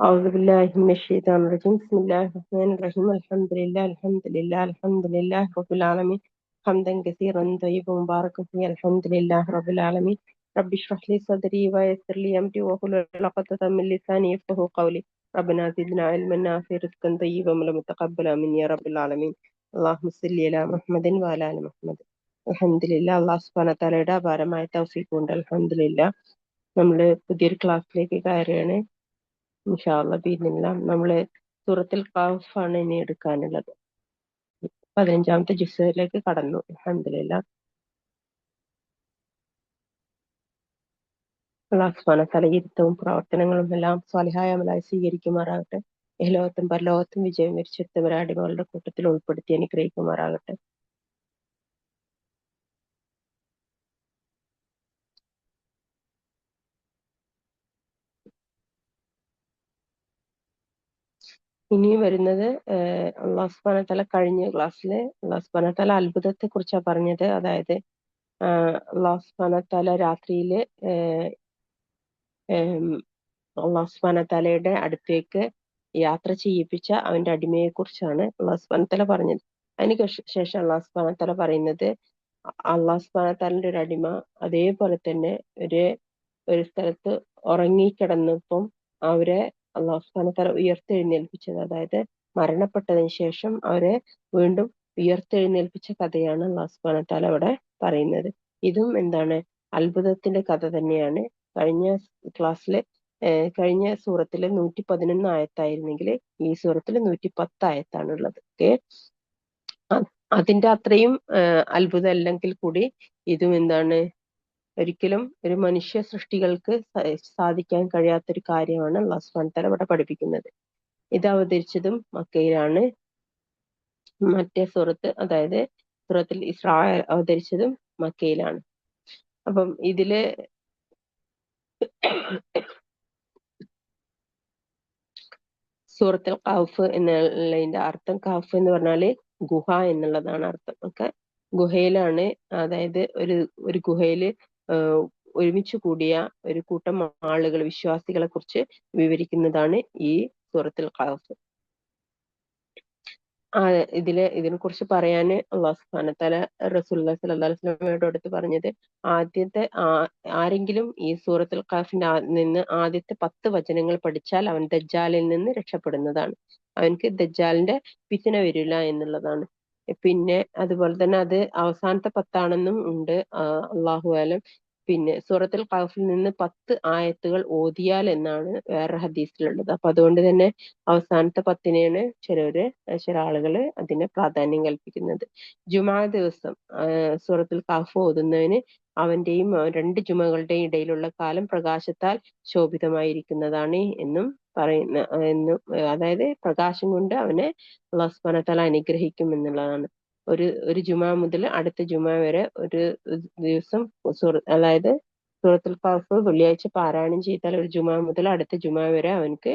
أعوذ بالله من الشيطان الرجيم. بسم الله الرحمن الرحيم. الحمد لله الحمد لله الحمد لله رب العالمين، حمدا كثيرا طيبا مباركا فيه. الحمد لله رب العالمين. رب اشرح لي صدري ويسر لي أمري واحلل عقدة من لساني يفقهوا قولي. ربنا زدنا علما نافعا رزقا طيبا ولم تقبل من يا رب العالمين. اللهم صل على محمد وعلى آل محمد. അൽഹംദുലില്ലാ. അള്ളാഹു സുബ്ഹാനഹു വതആലയുടെ അപാരമായ തൗഫീഖ് കൊണ്ട് അൽഹംദുലില്ലാ നമ്മള് പുതിയൊരു ക്ലാസ്സിലേക്ക് കയറുകയാണ്. ഇൻഷാ അല്ലാഹ് ബിഇദ്നില്ലാ. നമ്മള് സൂറത്തുൽ ഖഹഫ് ആണ് ഇനി എടുക്കാനുള്ളത്. 15ാമത്തെ ജുസ്ഇലേക്ക് കടന്നു. അൽഹംദുലില്ലാ. അല്ലാഹു സുബ്ഹാനഹു വതആല ഇരുത്തവും പ്രവർത്തനങ്ങളും എല്ലാം സ്വാലിഹായ അമലായി സ്വീകരിക്കുമാറാകട്ടെ. ഇഹലോകത്തും പരലോകത്തും വിജയം വരിച്ചെടുത്തവരുടെ അടിമകളുടെ കൂട്ടത്തിൽ ഉൾപ്പെടുത്തി അനുഗ്രഹിക്കുമാറാകട്ടെ. ഇനി വരുന്നത് അല്ലാഹു സുബ്ഹാനഹു വതആല കഴിഞ്ഞ ക്ലാസ്സിൽ അല്ലാഹു സുബ്ഹാനഹു വതആല അത്ഭുതത്തെ കുറിച്ചാണ് പറഞ്ഞത്. അതായത് അല്ലാഹു സുബ്ഹാനഹു വതആല രാത്രിയില് അല്ലാഹു സുബ്ഹാനഹു വതആലയുടെ അടുത്തേക്ക് യാത്ര ചെയ്യിപ്പിച്ച അവന്റെ അടിമയെ കുറിച്ചാണ് അല്ലാഹു സുബ്ഹാനഹു വതആല പറഞ്ഞത്. അതിന് ശേഷം അല്ലാഹു സുബ്ഹാനഹു വതആല പറയുന്നത്, അല്ലാഹു സുബ്ഹാനഹു വതആലയുടെ ഒരു അടിമ അതേപോലെ തന്നെ ഒരു സ്ഥലത്ത് ഉറങ്ങിക്കിടന്നപ്പം അവരെ അല്ലാഹു സുബ്ഹാനഹു വതആല ഉയർത്തെഴുന്നേൽപ്പിച്ചത്. അതായത് മരണപ്പെട്ടതിന് ശേഷം അവരെ വീണ്ടും ഉയർത്തെഴുന്നേൽപ്പിച്ച കഥയാണ് അല്ലാഹു സുബ്ഹാനഹു വതആല അവിടെ പറയുന്നത്. ഇതും എന്താണ്, അത്ഭുതത്തിന്റെ കഥ തന്നെയാണ്. കഴിഞ്ഞ സൂറത്തില് 111 ആയത്തായിരുന്നെങ്കിൽ ഈ സൂറത്തില് 110 ആയത്താണുള്ളത്. ഓക്കെ, അതിന്റെ അത്രയും അത്ഭുതം അല്ലെങ്കിൽ കൂടി ഇതും എന്താണ്, ഒരിക്കലും ഒരു മനുഷ്യ സൃഷ്ടികൾക്ക് സാധിക്കാൻ കഴിയാത്തൊരു കാര്യമാണ് അല്ലാഹു സുബ്ഹാനഹു വതആല ഇവിടെ പഠിപ്പിക്കുന്നത്. ഇത് അവതരിച്ചതും മക്കയിലാണ്. മറ്റേ സൂറത്ത്, അതായത് സൂറത്തുൽ ഇസ്രാ അവതരിച്ചതും മക്കയിലാണ്. അപ്പം ഇതില് സൂറത്തുൽ ഖഹഫ് എന്നുള്ളതിന്റെ അർത്ഥം, ഖഹഫ് എന്ന് പറഞ്ഞാല് ഗുഹ എന്നുള്ളതാണ് അർത്ഥം. ഒക്കെ ഗുഹയിലാണ്, അതായത് ഒരു ഗുഹയില് ഒരുമിച്ച് കൂടിയ ഒരു കൂട്ടം ആളുകൾ, വിശ്വാസികളെ കുറിച്ച് വിവരിക്കുന്നതാണ് ഈ സൂറത്തുൽ ഖഹഫ്. ഇതിനെ കുറിച്ച് പറയാന് അല്ലാഹു സുബ്ഹാനഹു വതആല റസൂലുള്ളാഹി സ്വല്ലല്ലാഹു അലൈഹി വസല്ലമയോട് അടുത്ത് പറഞ്ഞത്, ആരെങ്കിലും ഈ സൂറത്തുൽ ഖഹഫിന്റെ നിന്ന് ആദ്യത്തെ 10 വചനങ്ങൾ പഠിച്ചാൽ അവൻ ദജ്ജാലിൽ നിന്ന് രക്ഷപ്പെടുന്നതാണ്. അവൻക്ക് ദജ്ജാലിന്റെ ഫിത്ന വരില്ല എന്നുള്ളതാണ്. പിന്നെ അതുപോലെ തന്നെ അത് അവസാനത്തെ 10 ഉണ്ട്, അല്ലാഹു ആലം. പിന്നെ സൂറത്തുൽ ഖഹഫിൽ നിന്ന് 10 ആയത്തുകൾ ഓതിയാൽ എന്നാണ് വേറെ ഹദീസിലുള്ളത്. അപ്പൊ അതുകൊണ്ട് തന്നെ അവസാനത്തെ 10-നെയാണ് ചില ആളുകള് അതിനെ പ്രാധാന്യം കൽപ്പിക്കുന്നത്. ജുമാ ദിവസം സൂറത്തുൽ ഖഹഫ് ഓതുന്നതിന് അവന്റെയും 2 ജുമകളുടെയും ഇടയിലുള്ള കാലം പ്രകാശത്താൽ ശോഭിതമായിരിക്കുന്നതാണ് എന്നും അതായത് പ്രകാശം കൊണ്ട് അവനെ അല്ലാഹു സുബ്ഹാനഹു വതആല അനുഗ്രഹിക്കും എന്നുള്ളതാണ്. ഒരു ജുമാ മുതൽ അടുത്ത ജുമാ വരെ ഒരു ദിവസം അതായത് സൂറത്തുൽ ഖഹഫ് വെള്ളിയാഴ്ച പാരായണം ചെയ്താൽ ഒരു ജുമാ മുതൽ അടുത്ത ജുമാ വരെ അവൻക്ക്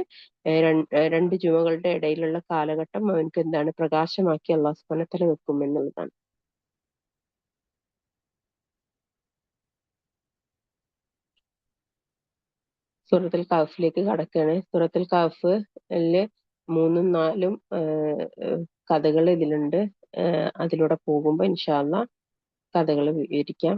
2 ജുമകളുടെ ഇടയിലുള്ള കാലഘട്ടം അവൻക്ക് എന്താണ്, പ്രകാശമാക്കി അല്ലാഹു സുബ്ഹാനഹു വതആല വെക്കും എന്നുള്ളതാണ്. സൂറത്തുൽ ഖഹഫിലേക്ക് കടക്കുകയാണ്. സൂറത്തുൽ ഖഹഫില് 3ഉം 4ഉം കഥകൾ ഇതിലുണ്ട്. അതിലൂടെ പോകുമ്പോ ഇൻഷാ അല്ലാഹ് കഥകൾ വിവരിക്കാം.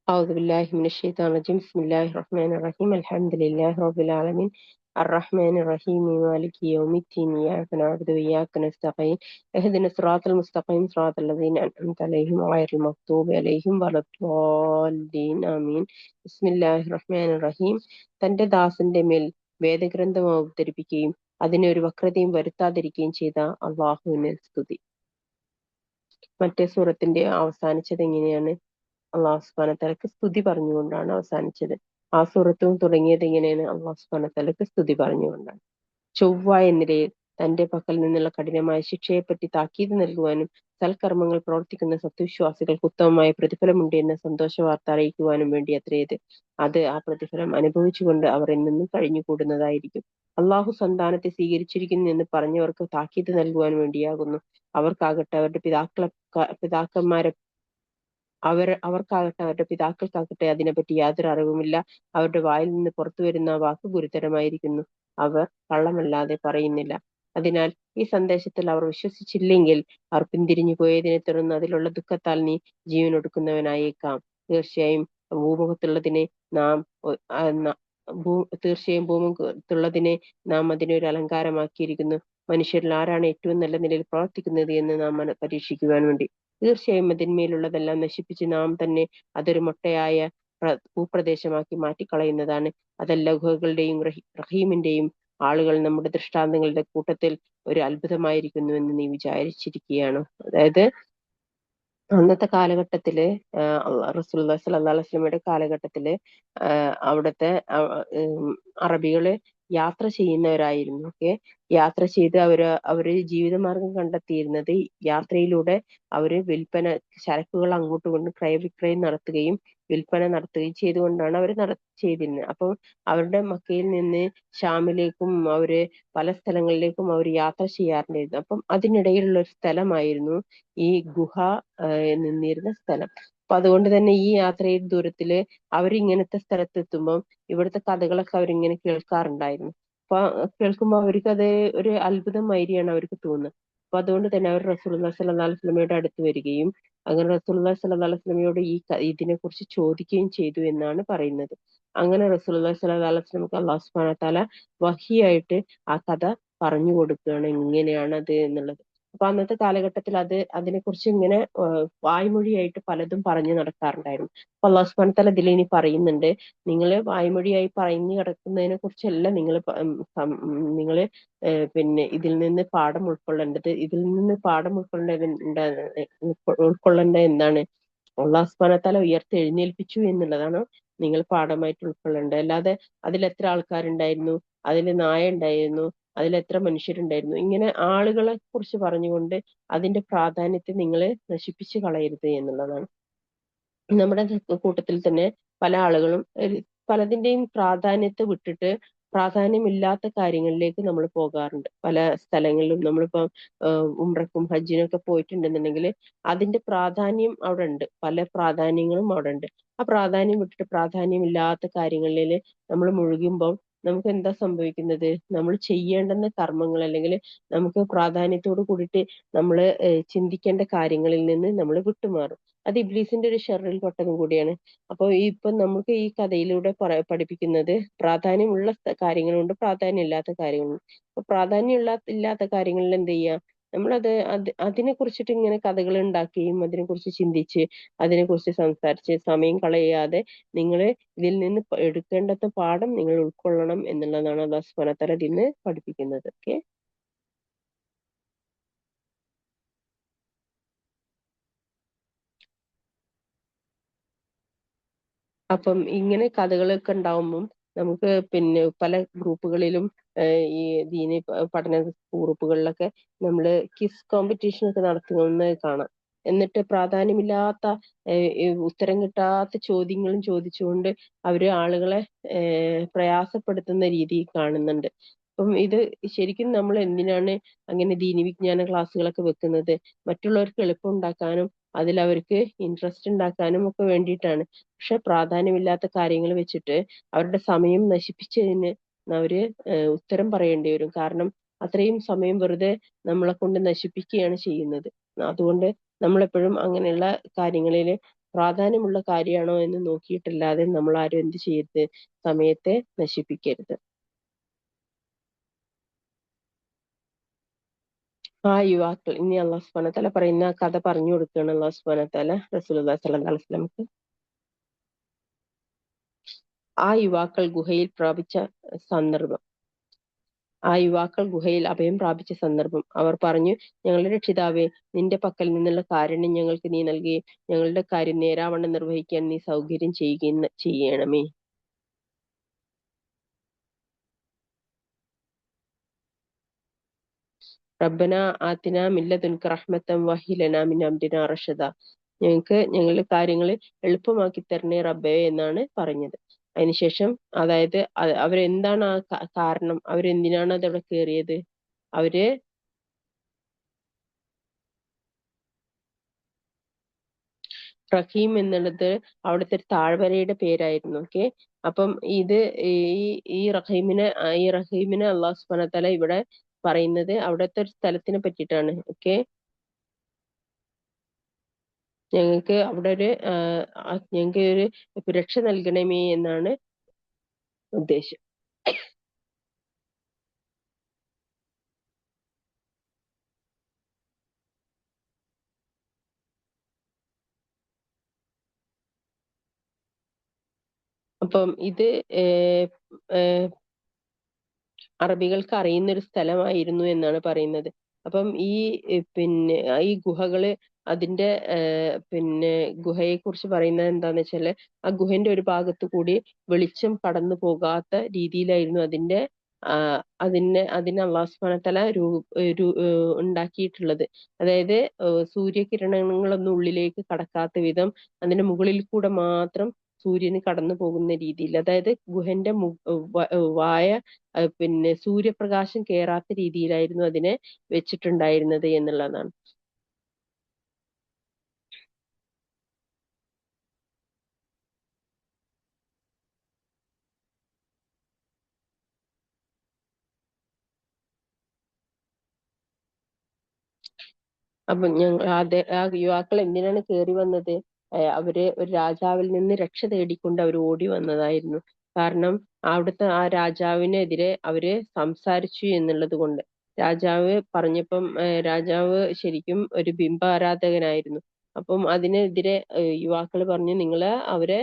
أعوذ بالله من الشيطان الرجيم. بسم الله الرحمن الرحيم. الحمد لله رب العالمين الرحمن الرحيم مالك يوم الدين إياك نعبد وإياك نستعين اهدنا الصراط المستقيم صراط الذين أنعمت عليهم غير المغضوب عليهم ولا الضالين آمين. بسم الله الرحمن الرحيم. തന്റെ ദാസന്റെ മേൽ വേദഗ്രന്ഥം അവതരിപ്പിക്കുകയും അതിനെ ഒരു വക്രതയും വരുത്താതിരിക്കുകയും ചെയ്ത അള്ളാഹുവിന് സ്തുതി. മറ്റേ സൂറത്തിന്റെ അവസാനിച്ചത് എങ്ങനെയാണ്? അല്ലാഹു സുബ്ഹാനഹു വതആലക്ക് സ്തുതി പറഞ്ഞുകൊണ്ടാണ് അവസാനിച്ചത്. ആ സൂറത്തും തുടങ്ങിയത് എങ്ങനെയാണ്? അല്ലാഹു സുബ്ഹാനഹു വതആലക്ക് സ്തുതി പറഞ്ഞുകൊണ്ടാണ്. ചൊവ്വായ നിലയിൽ തന്റെ പക്കൽ നിന്നുള്ള കഠിനമായ ശിക്ഷയെപ്പറ്റി താക്കീത് നൽകുവാനും സൽക്കർമ്മങ്ങൾ പ്രവർത്തിക്കുന്ന സത്യവിശ്വാസികൾക്ക് ഉത്തമമായ പ്രതിഫലമുണ്ട് എന്ന സന്തോഷ വാർത്ത അറിയിക്കുവാനും വേണ്ടി അത്രേത്. അത് ആ പ്രതിഫലം അനുഭവിച്ചുകൊണ്ട് അവർ എന്നും കഴിഞ്ഞുകൂടുന്നതായിരിക്കും. അള്ളാഹു സന്താനത്തെ സ്വീകരിച്ചിരിക്കുന്നു എന്ന് പറഞ്ഞവർക്ക് താക്കീത് നൽകുവാൻ വേണ്ടിയാകുന്നു. അവർക്കാകട്ടെ അവരുടെ പിതാക്കന്മാരെ അവർക്കാകട്ടെ അവരുടെ പിതാക്കൾക്കാകട്ടെ അതിനെപ്പറ്റി യാതൊരു അറിവുമില്ല. അവരുടെ വായിൽ നിന്ന് പുറത്തു വരുന്ന വാക്ക് ഗുരുതരമായിരിക്കുന്നു. അവർ കള്ളമല്ലാതെ പറയുന്നില്ല. അതിനാൽ ഈ സന്ദേശത്തിൽ അവർ വിശ്വസിച്ചില്ലെങ്കിൽ അവർ പിന്തിരിഞ്ഞു പോയതിനെ തുടർന്ന് അതിലുള്ള ദുഃഖത്താൽ നീ ജീവനൊടുക്കുന്നവനായേക്കാം. തീർച്ചയായും ഭൂമുഖത്തുള്ളതിനെ നാം ഒ- ആ, ന- തീർച്ചയായും ഭൂമുഖത്തുള്ളതിനെ നാം അതിനൊരു അലങ്കാരമാക്കിയിരിക്കുന്നു. മനുഷ്യരിൽ ആരാണ് ഏറ്റവും നല്ല നിലയിൽ പ്രവർത്തിക്കുന്നത് എന്ന് നാം പരീക്ഷിക്കുവാൻ വേണ്ടി. തീർച്ചയായും അതിന്മേലുള്ളതെല്ലാം നശിപ്പിച്ച് നാം തന്നെ അതൊരു മൊട്ടയായ ഭൂപ്രദേശമാക്കി മാറ്റിക്കളയുന്നതാണ്. അതല്ല ഗുഹകളുടെയും റഹീമിന്റെയും ആളുകൾ നമ്മുടെ ദൃഷ്ടാന്തങ്ങളുടെ കൂട്ടത്തിൽ ഒരു അത്ഭുതമായിരിക്കുന്നുവെന്ന് നീ വിചാരിച്ചിരിക്കുകയാണോ? അതായത് അന്നത്തെ കാലഘട്ടത്തില് റസൂലുള്ളാഹി സ്വല്ലല്ലാഹു അലൈഹി വസല്ലമയുടെ കാലഘട്ടത്തില് അവിടുത്തെ അറബികള് യാത്ര ചെയ്യുന്നവരായിരുന്നു. യാത്ര ചെയ്ത് അവര് ജീവിതമാർഗം കണ്ടെത്തിയിരുന്നത് യാത്രയിലൂടെ അവര് ചരക്കുകൾ അങ്ങോട്ടും ഇങ്ങോട്ടും ക്രയവിക്രയം നടത്തുകയും വിൽപ്പന നടത്തുകയും ചെയ്തുകൊണ്ടാണ് അവർ ചെയ്തിരുന്നത്. അപ്പോൾ അവരുടെ മക്കയിൽ നിന്ന് ഷാമിലേക്കും അവര് പല സ്ഥലങ്ങളിലേക്കും അവർ യാത്ര ചെയ്യാറുണ്ടായിരുന്നു. അപ്പം അതിനിടയിലുള്ള ഒരു സ്ഥലമായിരുന്നു ഈ ഗുഹ നിന്നിരുന്ന സ്ഥലം. അപ്പൊ അതുകൊണ്ട് തന്നെ ഈ യാത്രയിൽ ദൂരത്തില് അവരിങ്ങനത്തെ സ്ഥലത്തെത്തുമ്പോൾ ഇവിടുത്തെ കഥകളൊക്കെ അവരിങ്ങനെ കേൾക്കാറുണ്ടായിരുന്നു. അപ്പൊ കേൾക്കുമ്പോൾ അവർക്കത് ഒരു അത്ഭുതം മാതിരിയാണ് അവർക്ക് തോന്നുന്നത്. അപ്പൊ അതുകൊണ്ട് തന്നെ അവർ റസൂലുള്ളാഹി സ്വല്ലല്ലാഹു അലൈഹി വസല്ലമയുടെ അടുത്ത് വരികയും അങ്ങനെ റസൂലുള്ളാഹി സ്വല്ലല്ലാഹു അലൈഹി വസല്ലമയോട് ഇതിനെ കുറിച്ച് ചോദിക്കുകയും ചെയ്തു എന്നാണ് പറയുന്നത്. അങ്ങനെ റസൂലുള്ളാഹി സ്വല്ലല്ലാഹു അലൈഹി വസല്ലമക്ക് അല്ലാഹു സുബ്ഹാനഹു വ തആല വഹിയായിട്ട് ആ കഥ പറഞ്ഞു കൊടുക്കുകയാണ്, ഇങ്ങനെയാണ് അത് എന്നുള്ളത്. അപ്പൊ അന്നത്തെ കാലഘട്ടത്തിൽ അതിനെക്കുറിച്ച് ഇങ്ങനെ വായ്മൊഴിയായിട്ട് പലതും പറഞ്ഞു നടക്കാറുണ്ടായിരുന്നു. അപ്പൊ അല്ലാഹു സുബ്ഹാനഹു വ തആല ഇതിൽ ഇനി പറയുന്നുണ്ട്, നിങ്ങൾ വായ്മൊഴിയായി പറഞ്ഞു കിടക്കുന്നതിനെ കുറിച്ചല്ല നിങ്ങൾ പിന്നെ ഇതിൽ നിന്ന് പാഠം ഉൾക്കൊള്ളേണ്ടത്. ഇതിൽ നിന്ന് പാഠം ഉൾക്കൊള്ളേണ്ട എന്താണ്? അള്ളാഹു സുബ്ഹാനഹു വ തആല ഉയർത്തെഴുന്നേൽപ്പിച്ചു എന്നുള്ളതാണ് നിങ്ങൾ പാഠമായിട്ട് ഉൾക്കൊള്ളേണ്ടത്. അല്ലാതെ അതിൽ എത്ര ആൾക്കാരുണ്ടായിരുന്നു, അതിൽ നായ ഉണ്ടായിരുന്നു, അതിൽ എത്ര മനുഷ്യരുണ്ടായിരുന്നു, ഇങ്ങനെ ആളുകളെ കുറിച്ച് പറഞ്ഞുകൊണ്ട് അതിന്റെ പ്രാധാന്യത്തെ നിങ്ങൾ നശിപ്പിച്ചു കളയരുത് എന്നുള്ളതാണ്. നമ്മുടെ കൂട്ടത്തിൽ തന്നെ പല ആളുകളും പലതിന്റെയും പ്രാധാന്യത്തെ വിട്ടിട്ട് പ്രാധാന്യമില്ലാത്ത കാര്യങ്ങളിലേക്ക് നമ്മൾ പോകാറുണ്ട്. പല സ്ഥലങ്ങളിലും നമ്മളിപ്പോ ഉംറക്കും ഹജ്ജിനും ഒക്കെ പോയിട്ടുണ്ടെന്നുണ്ടെങ്കിൽ അതിന്റെ പ്രാധാന്യം അവിടെ ഉണ്ട്, പല പ്രാധാന്യങ്ങളും അവിടെ ഉണ്ട്. ആ പ്രാധാന്യം വിട്ടിട്ട് പ്രാധാന്യമില്ലാത്ത കാര്യങ്ങളിൽ നമ്മൾ മുഴുകുമ്പോൾ നമുക്ക് എന്താ സംഭവിക്കുന്നത്? നമ്മൾ ചെയ്യേണ്ടുന്ന കർമ്മങ്ങൾ അല്ലെങ്കിൽ നമുക്ക് പ്രാധാന്യത്തോട് കൂടിയിട്ട് നമ്മൾ ചിന്തിക്കേണ്ട കാര്യങ്ങളിൽ നിന്ന് നമ്മൾ വിട്ടുമാറും. അത് ഇബ്ലീസിന്റെ ഒരു ഷെറിൽ പെട്ടതും കൂടിയാണ്. അപ്പൊ ഇപ്പൊ നമുക്ക് ഈ കഥയിലൂടെ പഠിപ്പിക്കുന്നത് പ്രാധാന്യമുള്ള കാര്യങ്ങളുണ്ട്, പ്രാധാന്യമില്ലാത്ത കാര്യങ്ങളുണ്ട്. അപ്പൊ ഇല്ലാത്ത കാര്യങ്ങളിൽ എന്ത് ചെയ്യുക? അതിനെ കുറിച്ചിട്ട് ഇങ്ങനെ കഥകൾ ഉണ്ടാക്കുകയും അതിനെക്കുറിച്ച് ചിന്തിച്ച് അതിനെക്കുറിച്ച് സംസാരിച്ച് സമയം കളയാതെ നിങ്ങൾ ഇതിൽ നിന്ന് എടുക്കേണ്ടുന്ന പാഠം നിങ്ങൾ ഉൾക്കൊള്ളണം എന്നുള്ളതാണ് അല്ലാഹു സുബ്ഹാനഹു വ തആല ഇതിൽ നിന്ന് പഠിപ്പിക്കുന്നത്. ഓക്കെ. അപ്പം ഇങ്ങനെ കഥകളൊക്കെ ഉണ്ടാവുമ്പം നമുക്ക് പിന്നെ പല ഗ്രൂപ്പുകളിലും ഈ ദീനി പഠന ഗ്രൂപ്പുകളിലൊക്കെ നമ്മള് ക്വിസ് കോമ്പറ്റീഷൻ ഒക്കെ നടത്തുന്നത് കാണാം. എന്നിട്ട് പ്രാധാന്യമില്ലാത്ത ഉത്തരം കിട്ടാത്ത ചോദ്യങ്ങളും ചോദിച്ചുകൊണ്ട് അവര് ആളുകളെ പ്രയാസപ്പെടുത്തുന്ന രീതി കാണുന്നുണ്ട്. അപ്പം ഇത് ശരിക്കും നമ്മൾ എന്തിനാണ് അങ്ങനെ ദീനി വിജ്ഞാന ക്ലാസ്സുകളൊക്കെ വെക്കുന്നത്? മറ്റുള്ളവർക്ക് എളുപ്പം ഉണ്ടാക്കാനും അതിൽ അവർക്ക് ഇൻട്രസ്റ്റ് ഉണ്ടാക്കാനും ഒക്കെ വേണ്ടിയിട്ടാണ്. പക്ഷെ പ്രാധാന്യമില്ലാത്ത കാര്യങ്ങൾ വെച്ചിട്ട് അവരുടെ സമയം നശിപ്പിച്ചതിന് അവര് ഉത്തരം പറയേണ്ടി വരും. കാരണം അത്രയും സമയം വെറുതെ നമ്മളെ കൊണ്ട് നശിപ്പിക്കുകയാണ് ചെയ്യുന്നത്. അതുകൊണ്ട് നമ്മളെപ്പോഴും അങ്ങനെയുള്ള കാര്യങ്ങളിൽ പ്രാധാന്യമുള്ള കാര്യമാണോ എന്ന് നോക്കിയിട്ടല്ലാതെ നമ്മൾ ആരും എന്ത് ചെയ്യരുത്? സമയത്തെ നശിപ്പിക്കരുത്. ആ യുവാക്കൾ, ഇനി അല്ലാഹു സുബ്ഹാനഹു വ തആല പറയുന്ന കഥ പറഞ്ഞു കൊടുക്കുകയാണ് അല്ലാഹു സുബ്ഹാനഹു വ തആല റസൂലുള്ളാഹി സ്വല്ലല്ലാഹു അലൈഹി വസല്ലമക്ക്. ആ യുവാക്കൾ ഗുഹയിൽ പ്രാപിച്ച സന്ദർഭം അഭയം പ്രാപിച്ച സന്ദർഭം. അവർ പറഞ്ഞു, ഞങ്ങളുടെ രക്ഷിതാവേ, നിന്റെ പക്കൽ നിന്നുള്ള കാരുണ്യം ഞങ്ങൾക്ക് നീ നൽകുകയും ഞങ്ങളുടെ കാര്യം നേരാവണ്ണം നിർവഹിക്കാൻ നീ സൗകര്യം ചെയ്യുകയും ചെയ്യണമേ. റബ്ബന ആതിന മിൻ ലദുൻക റഹ്മത്തൻ വഹി ലനാ മിൻ അംരിനാ റഷദ. ഞങ്ങൾക്ക് ഞങ്ങളുടെ കാര്യങ്ങൾ എളുപ്പമാക്കി തരണേ റബ്ബേ എന്നാണ് പറഞ്ഞത്. അതിനുശേഷം അതായത് അവരെന്താണ് കാരണം, അവരെന്തിനാണ് അതവിടെ കയറിയത്? അവര് റഹീം എന്നുള്ളത് അവിടുത്തെ ഒരു താഴ്വരയുടെ പേരായിരുന്നു. ഓക്കെ. അപ്പം ഇത് ഈ ഈ റഹീമിനെ അള്ളാഹു സുബ്ഹാനഹു വ തആല ഇവിടെ പറയുന്നത് അവിടുത്തെ ഒരു സ്ഥലത്തിനെ പറ്റിയിട്ടാണ്. ഓക്കെ. ഞങ്ങൾക്ക് അവിടെ ഞങ്ങൾക്ക് ഒരു രക്ഷ നൽകണമേ എന്നാണ് ഉദ്ദേശം. അപ്പം ഇത് ഏഹ് ഏഹ് അറബികൾക്ക് അറിയുന്ന ഒരു സ്ഥലമായിരുന്നു എന്നാണ് പറയുന്നത്. അപ്പം പിന്നെ ഈ ഗുഹകള് അതിന്റെ പിന്നെ ഗുഹയെ കുറിച്ച് പറയുന്നത് എന്താന്ന് വെച്ചാല് ആ ഗുഹന്റെ ഒരു ഭാഗത്ത് കൂടി വെളിച്ചം കടന്നു പോകാത്ത രീതിയിലായിരുന്നു അതിനെ അള്ളാഹു സുബ്ഹാനഹു വ തആല ഉണ്ടാക്കിയിട്ടുള്ളത്. അതായത് സൂര്യകിരണങ്ങളൊന്നും ഉള്ളിലേക്ക് കടക്കാത്ത വിധം അതിന്റെ മുകളിൽ കൂടെ മാത്രം സൂര്യന് കടന്നു പോകുന്ന രീതിയിൽ, അതായത് ഗുഹന്റെ വായ പിന്നെ സൂര്യപ്രകാശം കേറാത്ത രീതിയിലായിരുന്നു അതിനെ വെച്ചിട്ടുണ്ടായിരുന്നത് എന്നുള്ളതാണ്. അപ്പൊ ആ യുവാക്കൾ എന്തിനാണ് കയറി വന്നത്? അവര് ഒരു രാജാവിൽ നിന്ന് രക്ഷ തേടിക്കൊണ്ട് അവർ ഓടി വന്നതായിരുന്നു. കാരണം അവിടുത്തെ ആ രാജാവിനെതിരെ അവര് സംസാരിച്ചു എന്നുള്ളത് കൊണ്ട്. രാജാവ് പറഞ്ഞപ്പം രാജാവ് ശരിക്കും ഒരു ബിംബാരാധകനായിരുന്നു. അപ്പം അതിനെതിരെ യുവാക്കൾ പറഞ്ഞു, നിങ്ങള് അവരെ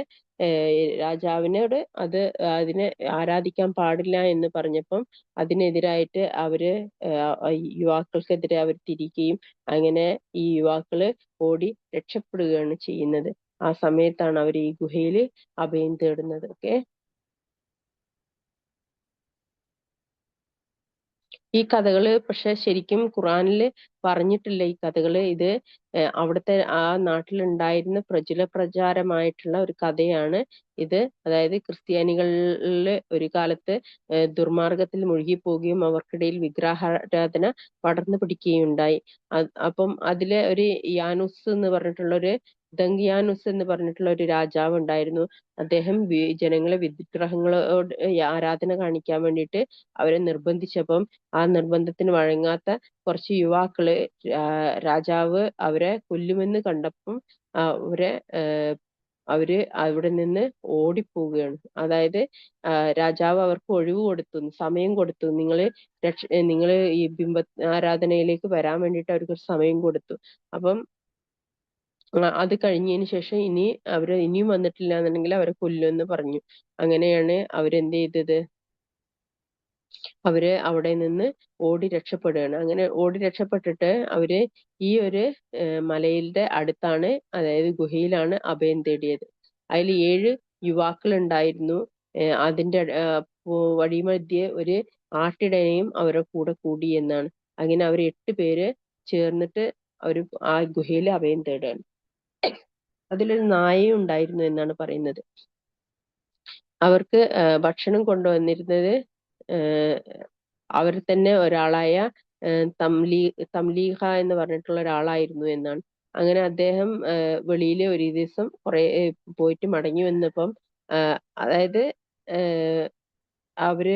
രാജാവിനോട് അതിനെ ആരാധിക്കാൻ പാടില്ല എന്ന് പറഞ്ഞപ്പം അതിനെതിരായിട്ട് അവര് യുവാക്കൾക്കെതിരെ അവർ തിരികുകയും അങ്ങനെ ഈ യുവാക്കള് ഓടി രക്ഷപ്പെടുകയാണ് ചെയ്യുന്നത്. ആ സമയത്താണ് അവർ ഈ ഗുഹയില് അഭയം തേടുന്നത്. ഓക്കെ. ഈ കഥകള് പക്ഷെ ശരിക്കും ഖുറാനില് പറഞ്ഞിട്ടില്ല ഈ കഥകള്. ഇത് അവിടുത്തെ ആ നാട്ടിലുണ്ടായിരുന്ന പ്രചാരമായിട്ടുള്ള ഒരു കഥയാണ് ഇത്. അതായത് ക്രിസ്ത്യാനികളില് ഒരു കാലത്ത് ദുർമാർഗത്തിൽ മുഴുകിപ്പോവുകയും അവർക്കിടയിൽ വിഗ്രഹാരാധന പടർന്നു പിടിക്കുകയുണ്ടായി. അപ്പം അതിലെ ഒരു യാനുസ് എന്ന് പറഞ്ഞിട്ടുള്ള ഒരു ദങ്കിയാനുസ് എന്ന് പറഞ്ഞിട്ടുള്ള ഒരു രാജാവ് ഉണ്ടായിരുന്നു. അദ്ദേഹം ജനങ്ങളെ വിഗ്രഹങ്ങളോട് ആരാധന കാണിക്കാൻ വേണ്ടിയിട്ട് അവരെ നിർബന്ധിച്ചപ്പം ആ നിർബന്ധത്തിന് വഴങ്ങാത്ത കുറച്ച് യുവാക്കള് രാജാവ് അവരെ കൊല്ലുമെന്ന് കണ്ടപ്പം അവരെ അവര് അവിടെ നിന്ന് ഓടിപ്പോവുകയാണ്. അതായത് രാജാവ് അവർക്ക് ഒഴിവ് കൊടുത്തു, സമയം കൊടുത്തു. നിങ്ങള് ഈ ആരാധനയിലേക്ക് വരാൻ വേണ്ടിയിട്ട് അവർക്ക് ഒരു സമയം കൊടുത്തു. അപ്പം അത് കഴിഞ്ഞതിന് ശേഷം അവര് ഇനിയും വന്നിട്ടില്ല എന്നുണ്ടെങ്കിൽ അവരെ കൊല്ലുമെന്ന് പറഞ്ഞു. അങ്ങനെയാണ് അവരെന്ത് ചെയ്തത്? അവര് അവിടെ നിന്ന് ഓടി രക്ഷപ്പെടുകയാണ്. അങ്ങനെ ഓടി രക്ഷപ്പെട്ടിട്ട് അവര് ഈ ഒരു മലയുടെ അടുത്താണ്, അതായത് ഗുഹയിലാണ് അഭയം തേടിയത്. അതിൽ 7 യുവാക്കൾ ഉണ്ടായിരുന്നു. അതിന്റെ വഴിമധ്യേ ഒരു ആട്ടിടയയും അവരുടെ കൂടെ കൂടി എന്നാണ്. അങ്ങനെ അവർ 8 പേര് ചേർന്നിട്ട് അവര് ആ ഗുഹയിൽ അഭയം തേടുകയാണ്. അതിലൊരു നായയും ഉണ്ടായിരുന്നു എന്നാണ് പറയുന്നത്. അവർക്ക് ഭക്ഷണം കൊണ്ടുവന്നിരുന്നത് അവർ തന്നെ ഒരാളായ തംലീഹ എന്ന് പറഞ്ഞിട്ടുള്ള ഒരാളായിരുന്നു എന്നാണ്. അങ്ങനെ അദ്ദേഹം വെളിയില് ഒരു ദിവസം പോയിട്ട് മടങ്ങി വന്നപ്പം അതായത് അവര്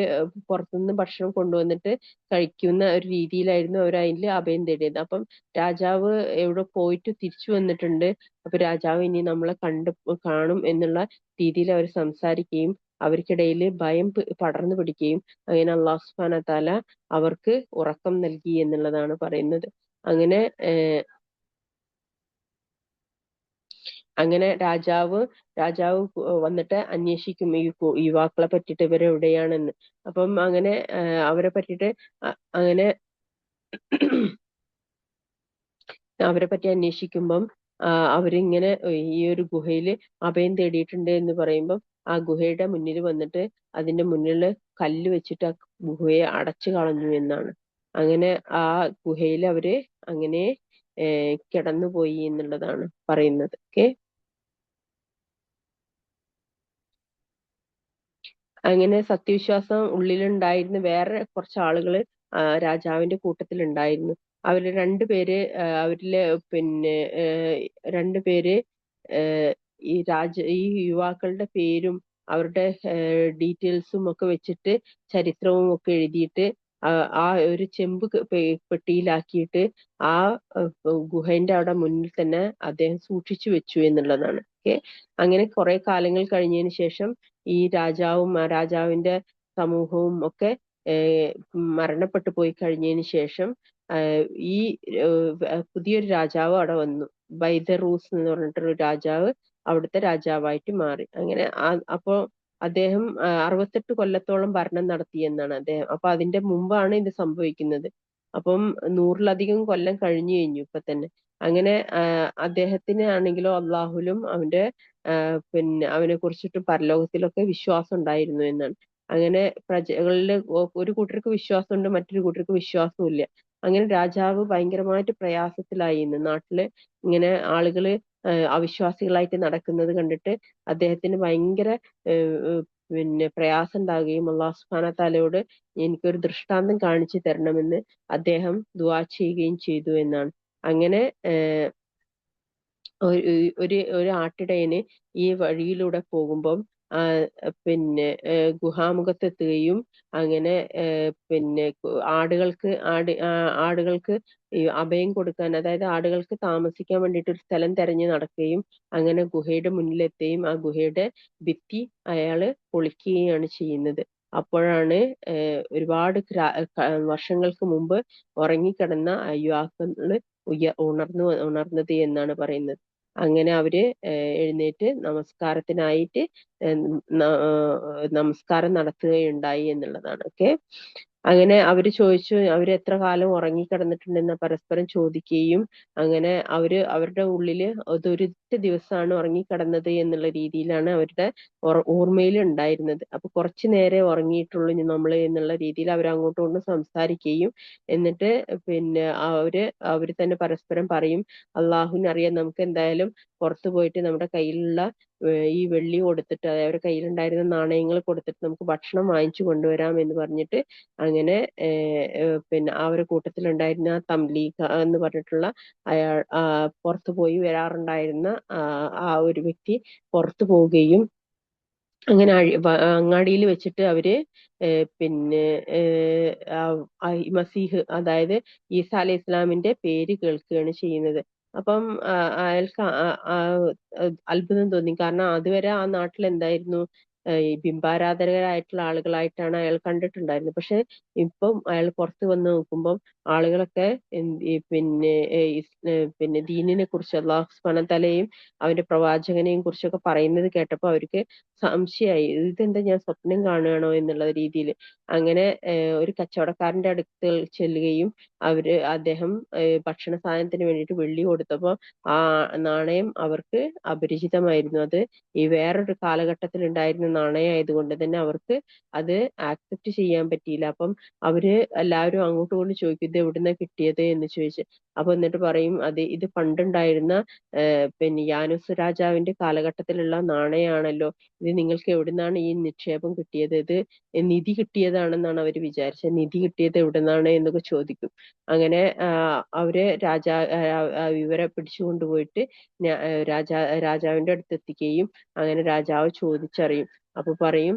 പുറത്തുനിന്ന് ഭക്ഷണം കൊണ്ടുവന്നിട്ട് കഴിക്കുന്ന ഒരു രീതിയിലായിരുന്നു അവർ അതിൽ അഭയം തേടിയത്. അപ്പം രാജാവ് എവിടെ പോയിട്ട് തിരിച്ചു വന്നിട്ടുണ്ട്, അപ്പൊ രാജാവ് ഇനി നമ്മളെ കാണും എന്നുള്ള രീതിയിൽ അവർ സംസാരിക്കുകയും അവർക്കിടയിൽ ഭയം പടർന്നു പിടിക്കുകയും അങ്ങനെ അള്ളാഹു സുബ്ഹാനഹു വ തആല അവർക്ക് ഉറക്കം നൽകി എന്നുള്ളതാണ് പറയുന്നത്. അങ്ങനെ അങ്ങനെ രാജാവ് വന്നിട്ട് അന്വേഷിക്കും ഈ യുവാക്കളെ പറ്റിയിട്ട്, ഇവരെവിടെയാണെന്ന്. അപ്പം അങ്ങനെ അവരെ പറ്റിയിട്ട് അങ്ങനെ അവരെ പറ്റി അന്വേഷിക്കുമ്പം അവരിങ്ങനെ ഈ ഒരു ഗുഹയിൽ അഭയം തേടിയിട്ടുണ്ട് എന്ന് പറയുമ്പം ആ ഗുഹയുടെ മുന്നിൽ വന്നിട്ട് അതിന്റെ മുന്നില് കല്ല് വെച്ചിട്ട് ആ ഗുഹയെ അടച്ചു കളഞ്ഞു എന്നാണ്. അങ്ങനെ ആ ഗുഹയിൽ അവര് അങ്ങനെ കിടന്നുപോയി എന്നുള്ളതാണ് പറയുന്നത്. ഓക്കെ. അങ്ങനെ സത്യവിശ്വാസം ഉള്ളിലുണ്ടായിരുന്ന വേറെ കുറച്ച് ആളുകള് രാജാവിന്റെ കൂട്ടത്തിലുണ്ടായിരുന്നു. അവര് രണ്ടുപേര് അവരിലെ പിന്നെ രണ്ടുപേര് ഈ യുവാക്കളുടെ പേരും അവരുടെ ഡീറ്റെയിൽസും ഒക്കെ വെച്ചിട്ട് ചരിത്രവും ഒക്കെ എഴുതിയിട്ട് ആ ഒരു ചെമ്പ് പെട്ടിയിലാക്കിയിട്ട് ആ ഗുഹന്റെ അവിടെ മുന്നിൽ തന്നെ അദ്ദേഹം സൂക്ഷിച്ചു വെച്ചു എന്നുള്ളതാണ്. ഓക്കെ, അങ്ങനെ കുറെ കാലങ്ങൾ കഴിഞ്ഞതിന് ശേഷം ഈ രാജാവും ആ രാജാവിന്റെ സമൂഹവും ഒക്കെ മരണപ്പെട്ടു പോയി കഴിഞ്ഞതിന് ശേഷം ഈ പുതിയൊരു രാജാവ് അവിടെ വന്നു. ബൈദറൂസ് എന്ന് പറഞ്ഞിട്ടൊരു രാജാവ് അവിടുത്തെ രാജാവായിട്ട് മാറി. അങ്ങനെ അപ്പോ അദ്ദേഹം 68 കൊല്ലത്തോളം ഭരണം നടത്തി എന്നാണ് അദ്ദേഹം. അപ്പൊ അതിന്റെ മുമ്പാണ് ഇത് സംഭവിക്കുന്നത്. അപ്പം 100-ലധികം കൊല്ലം കഴിഞ്ഞു ഇപ്പൊ തന്നെ. അങ്ങനെ അദ്ദേഹത്തിന് ആണെങ്കിലോ അള്ളാഹുലും അവന്റെ പിന്നെ അവനെ കുറിച്ചിട്ട് പരലോകത്തിലൊക്കെ വിശ്വാസം ഉണ്ടായിരുന്നു എന്നാണ്. അങ്ങനെ പ്രജകളില് ഒരു കൂട്ടർക്ക് വിശ്വാസമുണ്ട്, മറ്റൊരു കൂട്ടർക്ക് വിശ്വാസവും ഇല്ല. അങ്ങനെ രാജാവ് ഭയങ്കരമായിട്ട് പ്രയാസത്തിലായി. ഇന്ന് നാട്ടില് ഇങ്ങനെ ആളുകള് അവിശ്വാസികളായിട്ട് നടക്കുന്നത് കണ്ടിട്ട് അദ്ദേഹത്തിന് ഭയങ്കര പിന്നെ പ്രയാസം ഉണ്ടാകുകയും അള്ളാഹു സുബ്ഹാനഹു വ തആലയോട് എനിക്കൊരു ദൃഷ്ടാന്തം കാണിച്ചു തരണമെന്ന് അദ്ദേഹം ദുആ ചെയ്യുകയും ചെയ്തു എന്നാണ്. അങ്ങനെ ഒരു ആട്ടിടയന് ഈ വഴിയിലൂടെ പോകുമ്പം പിന്നെ ഗുഹാമുഖത്തെത്തുകയും അങ്ങനെ പിന്നെ ആടുകൾക്ക് ഈ അഭയം കൊടുക്കാൻ, അതായത് ആടുകൾക്ക് താമസിക്കാൻ വേണ്ടിയിട്ട് ഒരു സ്ഥലം തെരഞ്ഞു നടക്കുകയും അങ്ങനെ ഗുഹയുടെ മുന്നിലെത്തുകയും ആ ഗുഹയുടെ ഭിത്തി അയാള് പൊളിക്കുകയാണ് ചെയ്യുന്നത്. അപ്പോഴാണ് ഒരുപാട് വർഷങ്ങൾക്ക് മുമ്പ് ഉറങ്ങിക്കിടന്ന യുവാക്കള് ഉണർന്നത് എന്നാണ് പറയുന്നത്. അങ്ങനെ അവര് എഴുന്നേറ്റ് നമസ്കാരത്തിനായിട്ട് നമസ്കാരം നടത്തുകയുണ്ടായി എന്നുള്ളതാണ്. ഓക്കെ, അങ്ങനെ അവര് ചോദിച്ചു അവര് എത്ര കാലം ഉറങ്ങിക്കിടന്നിട്ടുണ്ടെന്ന് പരസ്പരം ചോദിക്കുകയും അങ്ങനെ അവരുടെ ഉള്ളില് അതൊരൊറ്റ ദിവസമാണ് ഉറങ്ങിക്കിടന്നത് എന്നുള്ള രീതിയിലാണ് അവരുടെ ഓർമ്മയിൽ ഉണ്ടായിരുന്നത്. അപ്പൊ കുറച്ചു നേരെ ഉറങ്ങിയിട്ടുള്ളൂ നമ്മള് എന്നുള്ള രീതിയിൽ അവർ അങ്ങോട്ടും ഇങ്ങോട്ടും സംസാരിക്കുകയും എന്നിട്ട് പിന്നെ അവര് തന്നെ പരസ്പരം പറയും, അള്ളാഹുവിനറിയാം, നമുക്ക് എന്തായാലും പുറത്തു പോയിട്ട് നമ്മുടെ കയ്യിലുള്ള ഈ വെള്ളി കൊടുത്തിട്ട്, അതായത് അവരുടെ കയ്യിലുണ്ടായിരുന്ന നാണയങ്ങൾ കൊടുത്തിട്ട് നമുക്ക് ഭക്ഷണം വാങ്ങിച്ചു കൊണ്ടുവരാം എന്ന് പറഞ്ഞിട്ട് അങ്ങനെ പിന്നെ ആ ഒരു കൂട്ടത്തിലുണ്ടായിരുന്ന തംലീഖ എന്ന് പറഞ്ഞിട്ടുള്ള അയാൾ പുറത്തു പോയി വരാറുണ്ടായിരുന്ന ആ ഒരു വ്യക്തി പുറത്തു പോവുകയും അങ്ങനെ അങ്ങാടിയിൽ വെച്ചിട്ട് അവര് പിന്നെ മസീഹ്, അതായത് ഈസ അലൈഹി ഇസ്ലാമിന്റെ പേര് കേൾക്കുകയാണ് ചെയ്യുന്നത്. അപ്പം അയാൾക്ക് അത്ഭുതം തോന്നി. കാരണം അതുവരെ ആ നാട്ടിൽ എന്തായിരുന്നു, ഈ ബിംബാരാധകരായിട്ടുള്ള ആളുകളായിട്ടാണ് അയാൾ കണ്ടിട്ടുണ്ടായിരുന്നത്. പക്ഷെ ഇപ്പം അയാൾ പുറത്ത് വന്ന് നോക്കുമ്പോൾ ആളുകളൊക്കെ പിന്നെ ദീനിനെ കുറിച്ച്, അള്ളാഹു സുബ്ഹാനഹു വ തആലയെയും അവന്റെ പ്രവാചകനെയും കുറിച്ചൊക്കെ പറയുന്നത് കേട്ടപ്പോൾ അവർക്ക് സംശയമായി, ഇതെന്താ ഞാൻ സ്വപ്നം കാണുകയാണോ എന്നുള്ള രീതിയിൽ. അങ്ങനെ ഒരു കച്ചവടക്കാരന്റെ അടുത്ത് ചെല്ലുകയും അദ്ദേഹം ഭക്ഷണ സാധനത്തിന് വേണ്ടിയിട്ട് വെള്ളി കൊടുത്തപ്പോൾ ആ നാണയം അവർക്ക് അപരിചിതമായിരുന്നു. അത് ഈ വേറൊരു കാലഘട്ടത്തിൽ ഉണ്ടായിരുന്ന നാണയമായതുകൊണ്ട് തന്നെ അവർക്ക് അത് ആക്സെപ്റ്റ് ചെയ്യാൻ പറ്റിയില്ല. അപ്പം അവര് എല്ലാവരും അങ്ങോട്ടും ഇങ്ങോട്ടും ചോദിക്കും, ഇത് എവിടുന്നാ കിട്ടിയത് എന്ന് ചോദിച്ച്. അപ്പൊ എന്നിട്ട് പറയും, ഇത് പണ്ടുണ്ടായിരുന്ന പിന്നെ യാനുസ് രാജാവിന്റെ കാലഘട്ടത്തിലുള്ള നാണയമാണല്ലോ, ഇത് നിങ്ങൾക്ക് എവിടുന്നാണ് ഈ നിക്ഷേപം കിട്ടിയത്, ഇത് നിധി കിട്ടിയതാണെന്നാണ് അവർ വിചാരിച്ചത്, നിധി കിട്ടിയത് എവിടുന്നാണ് എന്നൊക്കെ ചോദിക്കും. അങ്ങനെ അവര് ഇവരെ പിടിച്ചു കൊണ്ടുപോയിട്ട് രാജാവിന്റെ അടുത്ത് എത്തിക്കുകയും അങ്ങനെ രാജാവ് ചോദിച്ചറിയും. അപ്പൊ പറയും,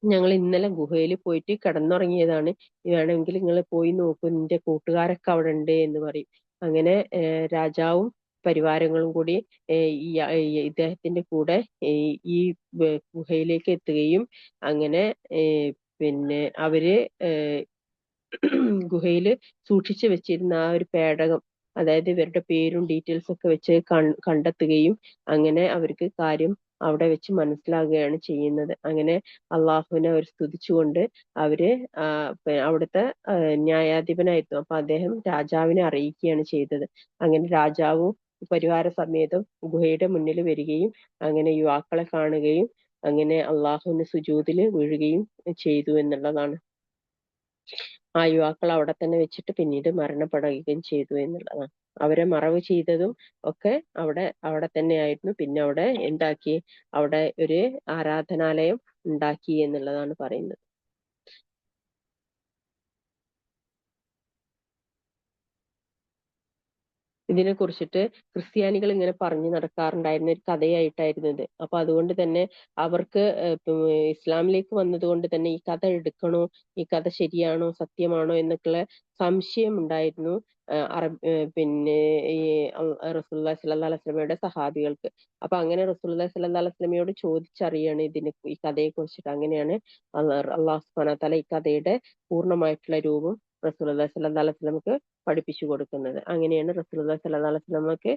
ഞങ്ങൾ ഇന്നലെ ഗുഹയിൽ പോയിട്ട് കിടന്നുറങ്ങിയതാണ്, വേണമെങ്കിൽ നിങ്ങൾ പോയി നോക്കൂ, നിന്റെ കൂട്ടുകാരൊക്കെ അവിടെ ഉണ്ട് എന്ന് പറയും. അങ്ങനെ രാജാവും പരിവാരങ്ങളും കൂടി ഇദ്ദേഹത്തിന്റെ കൂടെ ഈ ഗുഹയിലേക്ക് എത്തുകയും അങ്ങനെ പിന്നെ അവര് ഗുഹയിൽ സൂക്ഷിച്ചു വെച്ചിരുന്ന ആ ഒരു പേടകം, അതായത് ഇവരുടെ പേരും ഡീറ്റെയിൽസ് ഒക്കെ വെച്ച് കണ്ടെത്തുകയും അങ്ങനെ അവർക്ക് കാര്യം അവിടെ വെച്ച് മനസ്സിലാകുകയാണ് ചെയ്യുന്നത്. അങ്ങനെ അള്ളാഹുവിനെ അവർ സ്തുതിച്ചുകൊണ്ട് അവര് അവിടുത്തെ ന്യായാധിപനായിരുന്നു. അപ്പൊ അദ്ദേഹം രാജാവിനെ അറിയിക്കുകയാണ് ചെയ്തത്. അങ്ങനെ രാജാവും പരിവാര സമേതം ഗുഹയുടെ മുന്നിൽ വരികയും അങ്ങനെ യുവാക്കളെ കാണുകയും അങ്ങനെ അള്ളാഹുവിന് സുജൂദില് വീഴുകയും ചെയ്തു എന്നുള്ളതാണ്. ആ യുവാക്കൾ അവിടെ തന്നെ വെച്ചിട്ട് പിന്നീട് മരണപ്പെടുകയും ചെയ്തു എന്നുള്ളതാണ്. അവരെ മറവ് ചെയ്തതും ഒക്കെ അവിടെ തന്നെ ആയിരുന്നു. പിന്നെ അവിടെ ഉണ്ടാക്കി, അവിടെ ഒരു ആരാധനാലയം ഉണ്ടാക്കി എന്നുള്ളതാണ് പറയുന്നത്. ഇതിനെ കുറിച്ചിട്ട് ക്രിസ്ത്യാനികൾ ഇങ്ങനെ പറഞ്ഞു നടക്കാറുണ്ടായിരുന്ന ഒരു കഥയായിട്ടായിരുന്നു ഇത്. അപ്പൊ അതുകൊണ്ട് തന്നെ അവർക്ക് ഇസ്ലാമിലേക്ക് വന്നതുകൊണ്ട് തന്നെ ഈ കഥ എടുക്കണോ, ഈ കഥ ശരിയാണോ സത്യമാണോ എന്നൊക്കെയുള്ള സംശയം ഉണ്ടായിരുന്നു പിന്നെ ഈ റസൂലുള്ളാഹി സ്വല്ലല്ലാഹു അലൈഹി വസല്ലമയുടെ സഹാബികൾക്ക്. അപ്പൊ അങ്ങനെ റസൂലുള്ളാഹി സ്വല്ലല്ലാഹു അലൈഹി വസല്ലമയോട് ചോദിച്ചറിയാണ് ഈ കഥയെ കുറിച്ചിട്ട്. അങ്ങനെയാണ് അള്ളാഹു സുബ്ഹാനഹു വ തആല ഈ കഥയുടെ പൂർണ്ണമായിട്ടുള്ള രൂപം റസൂലുള്ളാഹി സ്വല്ലല്ലാഹു അലൈഹി വസല്ലമക്ക് പഠിപ്പിച്ചു കൊടുക്കുന്നത്. അങ്ങനെയാണ് റസൂലുള്ളാഹി സ്വല്ലല്ലാഹു അലൈഹി വസല്ലമക്ക്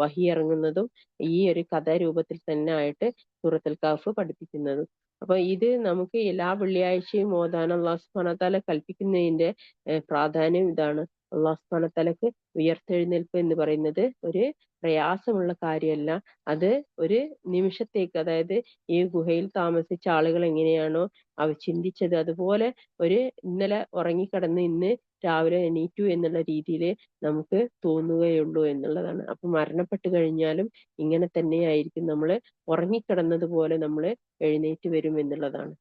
വഹി ഇറങ്ങുന്നതും ഈ ഒരു കഥാരൂപത്തിൽ തന്നെ ആയിട്ട് സൂറത്തുൽ കഹ്ഫ് പഠിപ്പിക്കുന്നതും. അപ്പൊ ഇത് നമുക്ക് എല്ലാ വെള്ളിയാഴ്ചയും ഓതാൻ അള്ളാഹു സുബ്ഹാനഹു വ തആല കൽപ്പിക്കുന്നതിന്റെ പ്രാധാന്യം ഇതാണ്. അള്ളാഹു സുബ്ഹാനഹു വ തആലക്ക് ഉയർത്തെഴുന്നേൽപ്പ് എന്ന് പറയുന്നത് ഒരു പ്രയാസമുള്ള കാര്യമല്ല. അത് ഒരു നിമിഷത്തേക്ക്, അതായത് ഈ ഗുഹയിൽ താമസിച്ച ആളുകൾ എങ്ങനെയാണോ അവ ചിന്തിച്ചത്, അതുപോലെ ഒരു ഇന്നലെ ഉറങ്ങിക്കിടന്ന് ഇന്ന് രാവിലെ എണീറ്റു എന്നുള്ള രീതിയിൽ നമുക്ക് തോന്നുകയുള്ളൂ എന്നുള്ളതാണ്. അപ്പൊ മരണപ്പെട്ട് കഴിഞ്ഞാലും ഇങ്ങനെ തന്നെയായിരിക്കും, നമ്മൾ ഉറങ്ങിക്കിടന്നതുപോലെ നമ്മൾ എഴുന്നേറ്റ് വരും എന്നുള്ളതാണ്.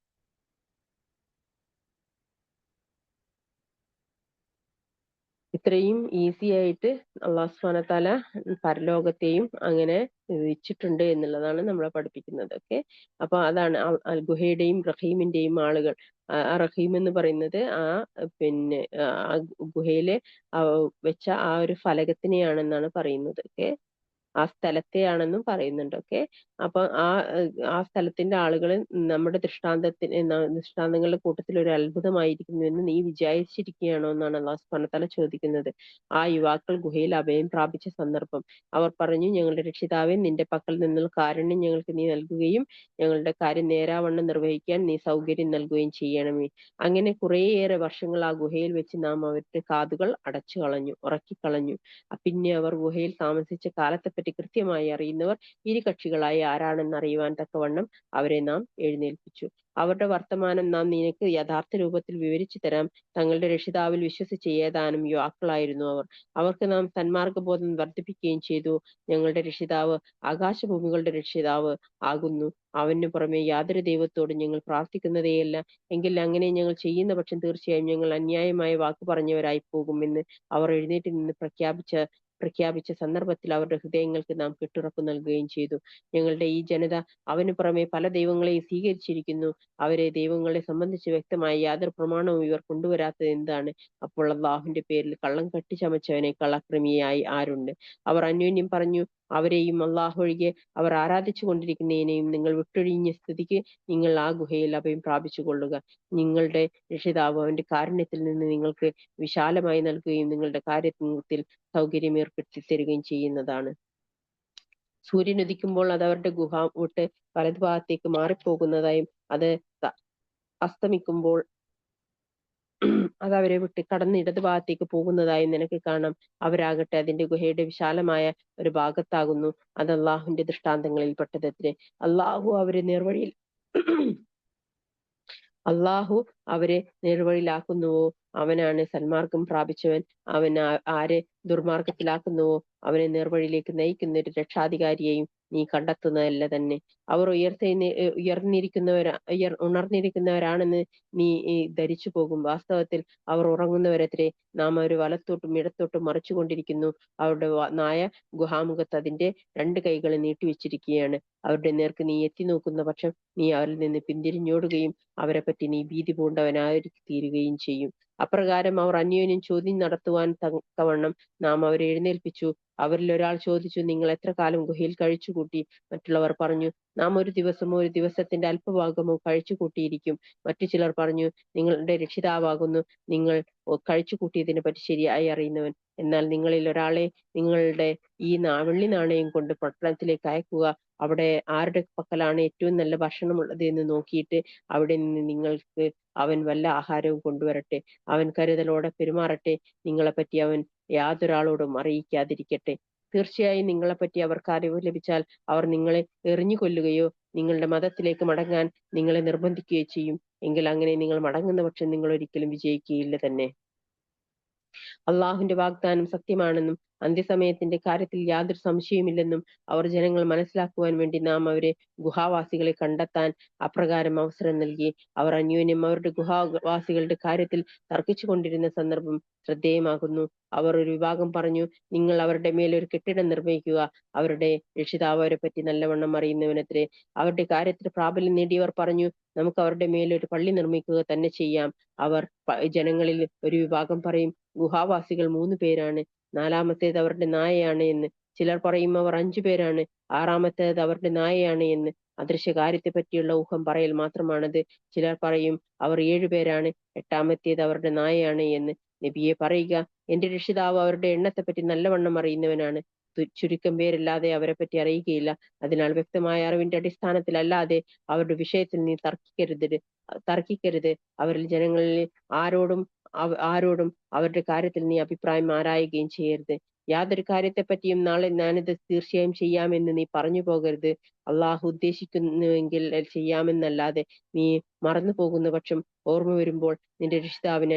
ഇത്രയും ഈസി ആയിട്ട് അള്ളാഹു സുബ്ഹാനഹു വ തആല പരലോകത്തെയും അങ്ങനെ വെച്ചിട്ടുണ്ട് എന്നുള്ളതാണ് നമ്മളെ പഠിപ്പിക്കുന്നത്. ഓക്കെ, അപ്പൊ അതാണ് ഗുഹയുടെയും റഹീമിന്റെയും ആളുകൾ. ആ റഹീം എന്ന് പറയുന്നത് പിന്നെ ആ ഗുഹയിലെ വെച്ച ആ ഒരു ഫലകത്തിനെയാണെന്നാണ് പറയുന്നത്. ഓക്കെ, ആ സ്ഥലത്തെയാണെന്നും പറയുന്നുണ്ട്. ഓക്കെ, അപ്പൊ ആ സ്ഥലത്തിന്റെ ആളുകൾ നമ്മുടെ ദൃഷ്ടാന്തങ്ങളുടെ കൂട്ടത്തിൽ ഒരു അത്ഭുതമായിരിക്കുന്നു എന്ന് നീ വിചാരിച്ചിരിക്കുകയാണോ എന്നാണ് അള്ളാഹു സുബ്ഹാനഹു വ തആല ചോദിക്കുന്നത്. ആ യുവാക്കൾ ഗുഹയിൽ അഭയം പ്രാപിച്ച സന്ദർഭം അവർ പറഞ്ഞു, ഞങ്ങളുടെ രക്ഷിതാവേ, നിന്റെ പക്കൽ നിന്നുള്ള കാരുണ്യം ഞങ്ങൾക്ക് നീ നൽകുകയും ഞങ്ങളുടെ കാര്യം നേരാവണ്ണം നിർവഹിക്കാൻ നീ സൗകര്യം നൽകുകയും ചെയ്യണമേ. അങ്ങനെ കുറേയേറെ വർഷങ്ങൾ ആ ഗുഹയിൽ വെച്ച് നാം അവരുടെ കാതുകൾ അടച്ചു കളഞ്ഞു, ഉറക്കിക്കളഞ്ഞു. പിന്നെ അവർ ഗുഹയിൽ താമസിച്ച കാലത്തെപ്പറ്റി കൃത്യമായി അറിയുന്നവർ ഇരു കക്ഷികളായി ആരാണെന്ന് അറിയുവാൻ തക്കവണ്ണം അവരെ നാം എഴുന്നേൽപ്പിച്ചു. അവരുടെ വർത്തമാനം നാം നിനക്ക് യഥാർത്ഥ രൂപത്തിൽ വിവരിച്ചു തരാം. തങ്ങളുടെ രക്ഷിതാവിൽ വിശ്വസിച്ച ഏതാനും യുവാക്കളായിരുന്നു അവർ. അവർക്ക് നാം സന്മാർഗബോധം വർദ്ധിപ്പിക്കുകയും ചെയ്തു. ഞങ്ങളുടെ രക്ഷിതാവ് ആകാശഭൂമികളുടെ രക്ഷിതാവ് ആകുന്നു. അവന് പുറമെ യാതൊരു ദൈവത്തോടും ഞങ്ങൾ പ്രാർത്ഥിക്കുന്നതേയല്ല. എങ്കിൽ അങ്ങനെ ഞങ്ങൾ ചെയ്യുന്ന പക്ഷം തീർച്ചയായും ഞങ്ങൾ അന്യായമായ വാക്ക് പറഞ്ഞവരായി പോകുമെന്ന് അവർ എഴുന്നേറ്റ് നിന്ന് പ്രഖ്യാപിച്ച സന്ദർഭത്തിൽ അവരുടെ ഹൃദയങ്ങൾക്ക് നാം കെട്ടുറപ്പ് നൽകുകയും ചെയ്തു. ഞങ്ങളുടെ ഈ ജനത അവന് പുറമെ പല ദൈവങ്ങളെയും സ്വീകരിച്ചിരിക്കുന്നു. അവരെ ദൈവങ്ങളെ സംബന്ധിച്ച് വ്യക്തമായ യാതൊരു പ്രമാണവും ഇവർ കൊണ്ടുവരാത്തത് എന്താണ്? അപ്പോൾ അള്ളാഹുവിന്റെ പേരിൽ കള്ളം കെട്ടിച്ചമച്ചവനേക്കാൾ അക്രമിയായി ആരുണ്ട്? അവർ അന്യോന്യം പറഞ്ഞു, അവരെയും അള്ളാഹു ഒഴികെ അവർ ആരാധിച്ചു കൊണ്ടിരിക്കുന്നതിനെയും നിങ്ങൾ വിട്ടൊഴിഞ്ഞ സ്ഥിതിക്ക് നിങ്ങൾ ആ ഗുഹയിൽ അഭയം പ്രാപിച്ചു കൊള്ളുക. നിങ്ങളുടെ രക്ഷിതാവ് അവന്റെ കാരുണ്യത്തിൽ നിന്ന് നിങ്ങൾക്ക് വിശാലമായി നൽകുകയും നിങ്ങളുടെ കാര്യത്തിൽ സൗകര്യം ഏർപ്പെടുത്തി തരികയും ചെയ്യുന്നതാണ്. സൂര്യൻ ഉദിക്കുമ്പോൾ അത് അവരുടെ ഗുഹ വിട്ട് വലതുഭാഗത്തേക്ക് മാറിപ്പോകുന്നതായും അത് അസ്തമിക്കുമ്പോൾ അത് അവരെ വിട്ട് കടന്ന് ഇടതുഭാഗത്തേക്ക് പോകുന്നതായും നിനക്ക് കാണാം. അവരാകട്ടെ അതിന്റെ ഗുഹയുടെ വിശാലമായ ഒരു ഭാഗത്താകുന്നു. അത് അള്ളാഹുവിന്റെ ദൃഷ്ടാന്തങ്ങളിൽ പെട്ടതത്രേ. അള്ളാഹു അവരെ നേർവഴിയിൽ അള്ളാഹു അവരെ നേർവഴിയിലാക്കുന്നുവോ അവനാണ് സന്മാർഗം പ്രാപിച്ചവൻ. അവൻ ആരെ ദുർമാർഗത്തിലാക്കുന്നുവോ അവനെ നേർവഴിയിലേക്ക് നയിക്കുന്ന ഒരു രക്ഷാധികാരിയെയും നീ കണ്ടെത്തുന്നതല്ല തന്നെ. അവർ ഉണർന്നിരിക്കുന്നവരാണെന്ന് നീ ധരിച്ചു പോകും. വാസ്തവത്തിൽ അവർ ഉറങ്ങുന്നവരത്രേ. നാം അവർ വലത്തോട്ടും ഇടത്തോട്ടും മറിച്ചുകൊണ്ടിരിക്കുന്നു. അവരുടെ നായ ഗുഹാമുഖത്ത് അതിന്റെ രണ്ട് കൈകൾ നീട്ടിവെച്ചിരിക്കുകയാണ്. അവരുടെ നേർക്ക് നീ എത്തി നോക്കുന്ന പക്ഷം നീ അവരിൽ നിന്ന് പിന്തിരിഞ്ഞോടുകയും അവരെ പറ്റി നീ ഭീതി പൂണ്ടവനായി തീരുകയും ചെയ്യും. അപ്രകാരം അവർ അന്യോന്യം ചോദ്യം നടത്തുവാൻ തക്കവണ്ണം നാം അവരെ എഴുന്നേൽപ്പിച്ചു. അവരിൽ ഒരാൾ ചോദിച്ചു, നിങ്ങൾ എത്ര കാലം ഗുഹയിൽ കഴിച്ചുകൂട്ടി? മറ്റുള്ളവർ പറഞ്ഞു, നാം ഒരു ദിവസമോ ഒരു ദിവസത്തിന്റെ അല്പഭാഗമോ കഴിച്ചുകൂട്ടിയിരിക്കും. മറ്റു ചിലർ പറഞ്ഞു, നിങ്ങളുടെ രക്ഷിതാവാകുന്നു നിങ്ങൾ കഴിച്ചുകൂട്ടിയതിനെ പറ്റി ശരിയായി അറിയുന്നവൻ. എന്നാൽ നിങ്ങളിൽ ഒരാളെ നിങ്ങളുടെ ഈ വെള്ളി നാണയം കൊണ്ട് പട്ടണത്തിലേക്ക് അയക്കുക. അവിടെ ആരുടെ പക്കലാണ് ഏറ്റവും നല്ല ഭക്ഷണമുള്ളത് എന്ന് നോക്കിയിട്ട് അവിടെ നിന്ന് നിങ്ങൾക്ക് അവൻ വല്ല ആഹാരവും കൊണ്ടുവരട്ടെ. അവൻ കരുതലോടെ പെരുമാറട്ടെ. നിങ്ങളെപ്പറ്റി അവൻ യാതൊരാളോടും അറിയിക്കാതിരിക്കട്ടെ. തീർച്ചയായും നിങ്ങളെപ്പറ്റി അവർക്ക് അറിവ് ലഭിച്ചാൽ അവർ നിങ്ങളെ എറിഞ്ഞു കൊല്ലുകയോ നിങ്ങളുടെ മതത്തിലേക്ക് മടങ്ങാൻ നിങ്ങളെ നിർബന്ധിക്കുകയോ ചെയ്യും. എങ്കിൽ അങ്ങനെ നിങ്ങൾ മടങ്ങുന്ന പക്ഷം നിങ്ങൾ ഒരിക്കലും വിജയിക്കുകയില്ല തന്നെ. അള്ളാഹുവിന്റെ വാഗ്ദാനം സത്യമാണെന്നും അന്ത്യസമയത്തിന്റെ കാര്യത്തിൽ യാതൊരു സംശയവുമില്ലെന്നും അവർ ജനങ്ങൾ മനസ്സിലാക്കുവാൻ വേണ്ടി നാം അവരെ ഗുഹാവാസികളെ കണ്ടെത്താൻ അപ്രകാരം അവസരം നൽകി. അവർ അന്യോന്യം അവരുടെ ഗുഹാവാസികളുടെ കാര്യത്തിൽ തർക്കിച്ചു കൊണ്ടിരുന്ന സന്ദർഭം ശ്രദ്ധേയമാകുന്നു. അവർ ഒരു വിഭാഗം പറഞ്ഞു, നിങ്ങൾ അവരുടെ മേൽ ഒരു കെട്ടിടം നിർമ്മിക്കുക, അവരുടെ രക്ഷിതാവ് അവരെ പറ്റി നല്ലവണ്ണം അറിയുന്നവനത്രേ. അവരുടെ കാര്യത്തിൽ പ്രാബല്യം നേടിയവർ പറഞ്ഞു, നമുക്ക് അവരുടെ മേൽ ഒരു പള്ളി നിർമ്മിക്കുക തന്നെ ചെയ്യാം. അവർ ജനങ്ങളിൽ ഒരു വിഭാഗം പറയും, ഗുഹാവാസികൾ 3 പേരാണ്, നാലാമത്തേത് അവരുടെ നായയാണ് എന്ന്. ചിലർ പറയും അവർ 5 പേരാണ്, ആറാമത്തേത് അവരുടെ നായയാണ് എന്ന്. അദൃശ്യ കാര്യത്തെ പറ്റിയുള്ള ഊഹം പറയൽ മാത്രമാണത്. ചിലർ പറയും അവർ 7 പേരാണ്, എട്ടാമത്തേത് അവരുടെ നായയാണ് എന്ന്. നബിയെ പറയുക, എന്റെ രക്ഷിതാവ് അവരുടെ എണ്ണത്തെപ്പറ്റി നല്ലവണ്ണം അറിയുന്നവനാണ്. ചുരുക്കം പേരല്ലാതെ അവരെ പറ്റി അറിയുകയില്ല. അതിനാൽ വ്യക്തമായ അറിവിന്റെ അടിസ്ഥാനത്തിലല്ലാതെ അവരുടെ വിഷയത്തിൽ നീ തർക്കിക്കരുത്. അവരിൽ ജനങ്ങളിൽ ആരോടും അവരുടെ കാര്യത്തിൽ നീ അഭിപ്രായം ആരായുകയും ചെയ്യരുത്. യാതൊരു കാര്യത്തെപ്പറ്റിയും നാളെ ഞാനിത് തീർച്ചയായും ചെയ്യാമെന്ന് നീ പറഞ്ഞു പോകരുത്. അള്ളാഹു ഉദ്ദേശിക്കുന്നുവെങ്കിൽ ചെയ്യാമെന്നല്ലാതെ. നീ മറന്നു പോകുന്ന പക്ഷം ഓർമ്മ വരുമ്പോൾ നിന്റെ രക്ഷിതാവിനെ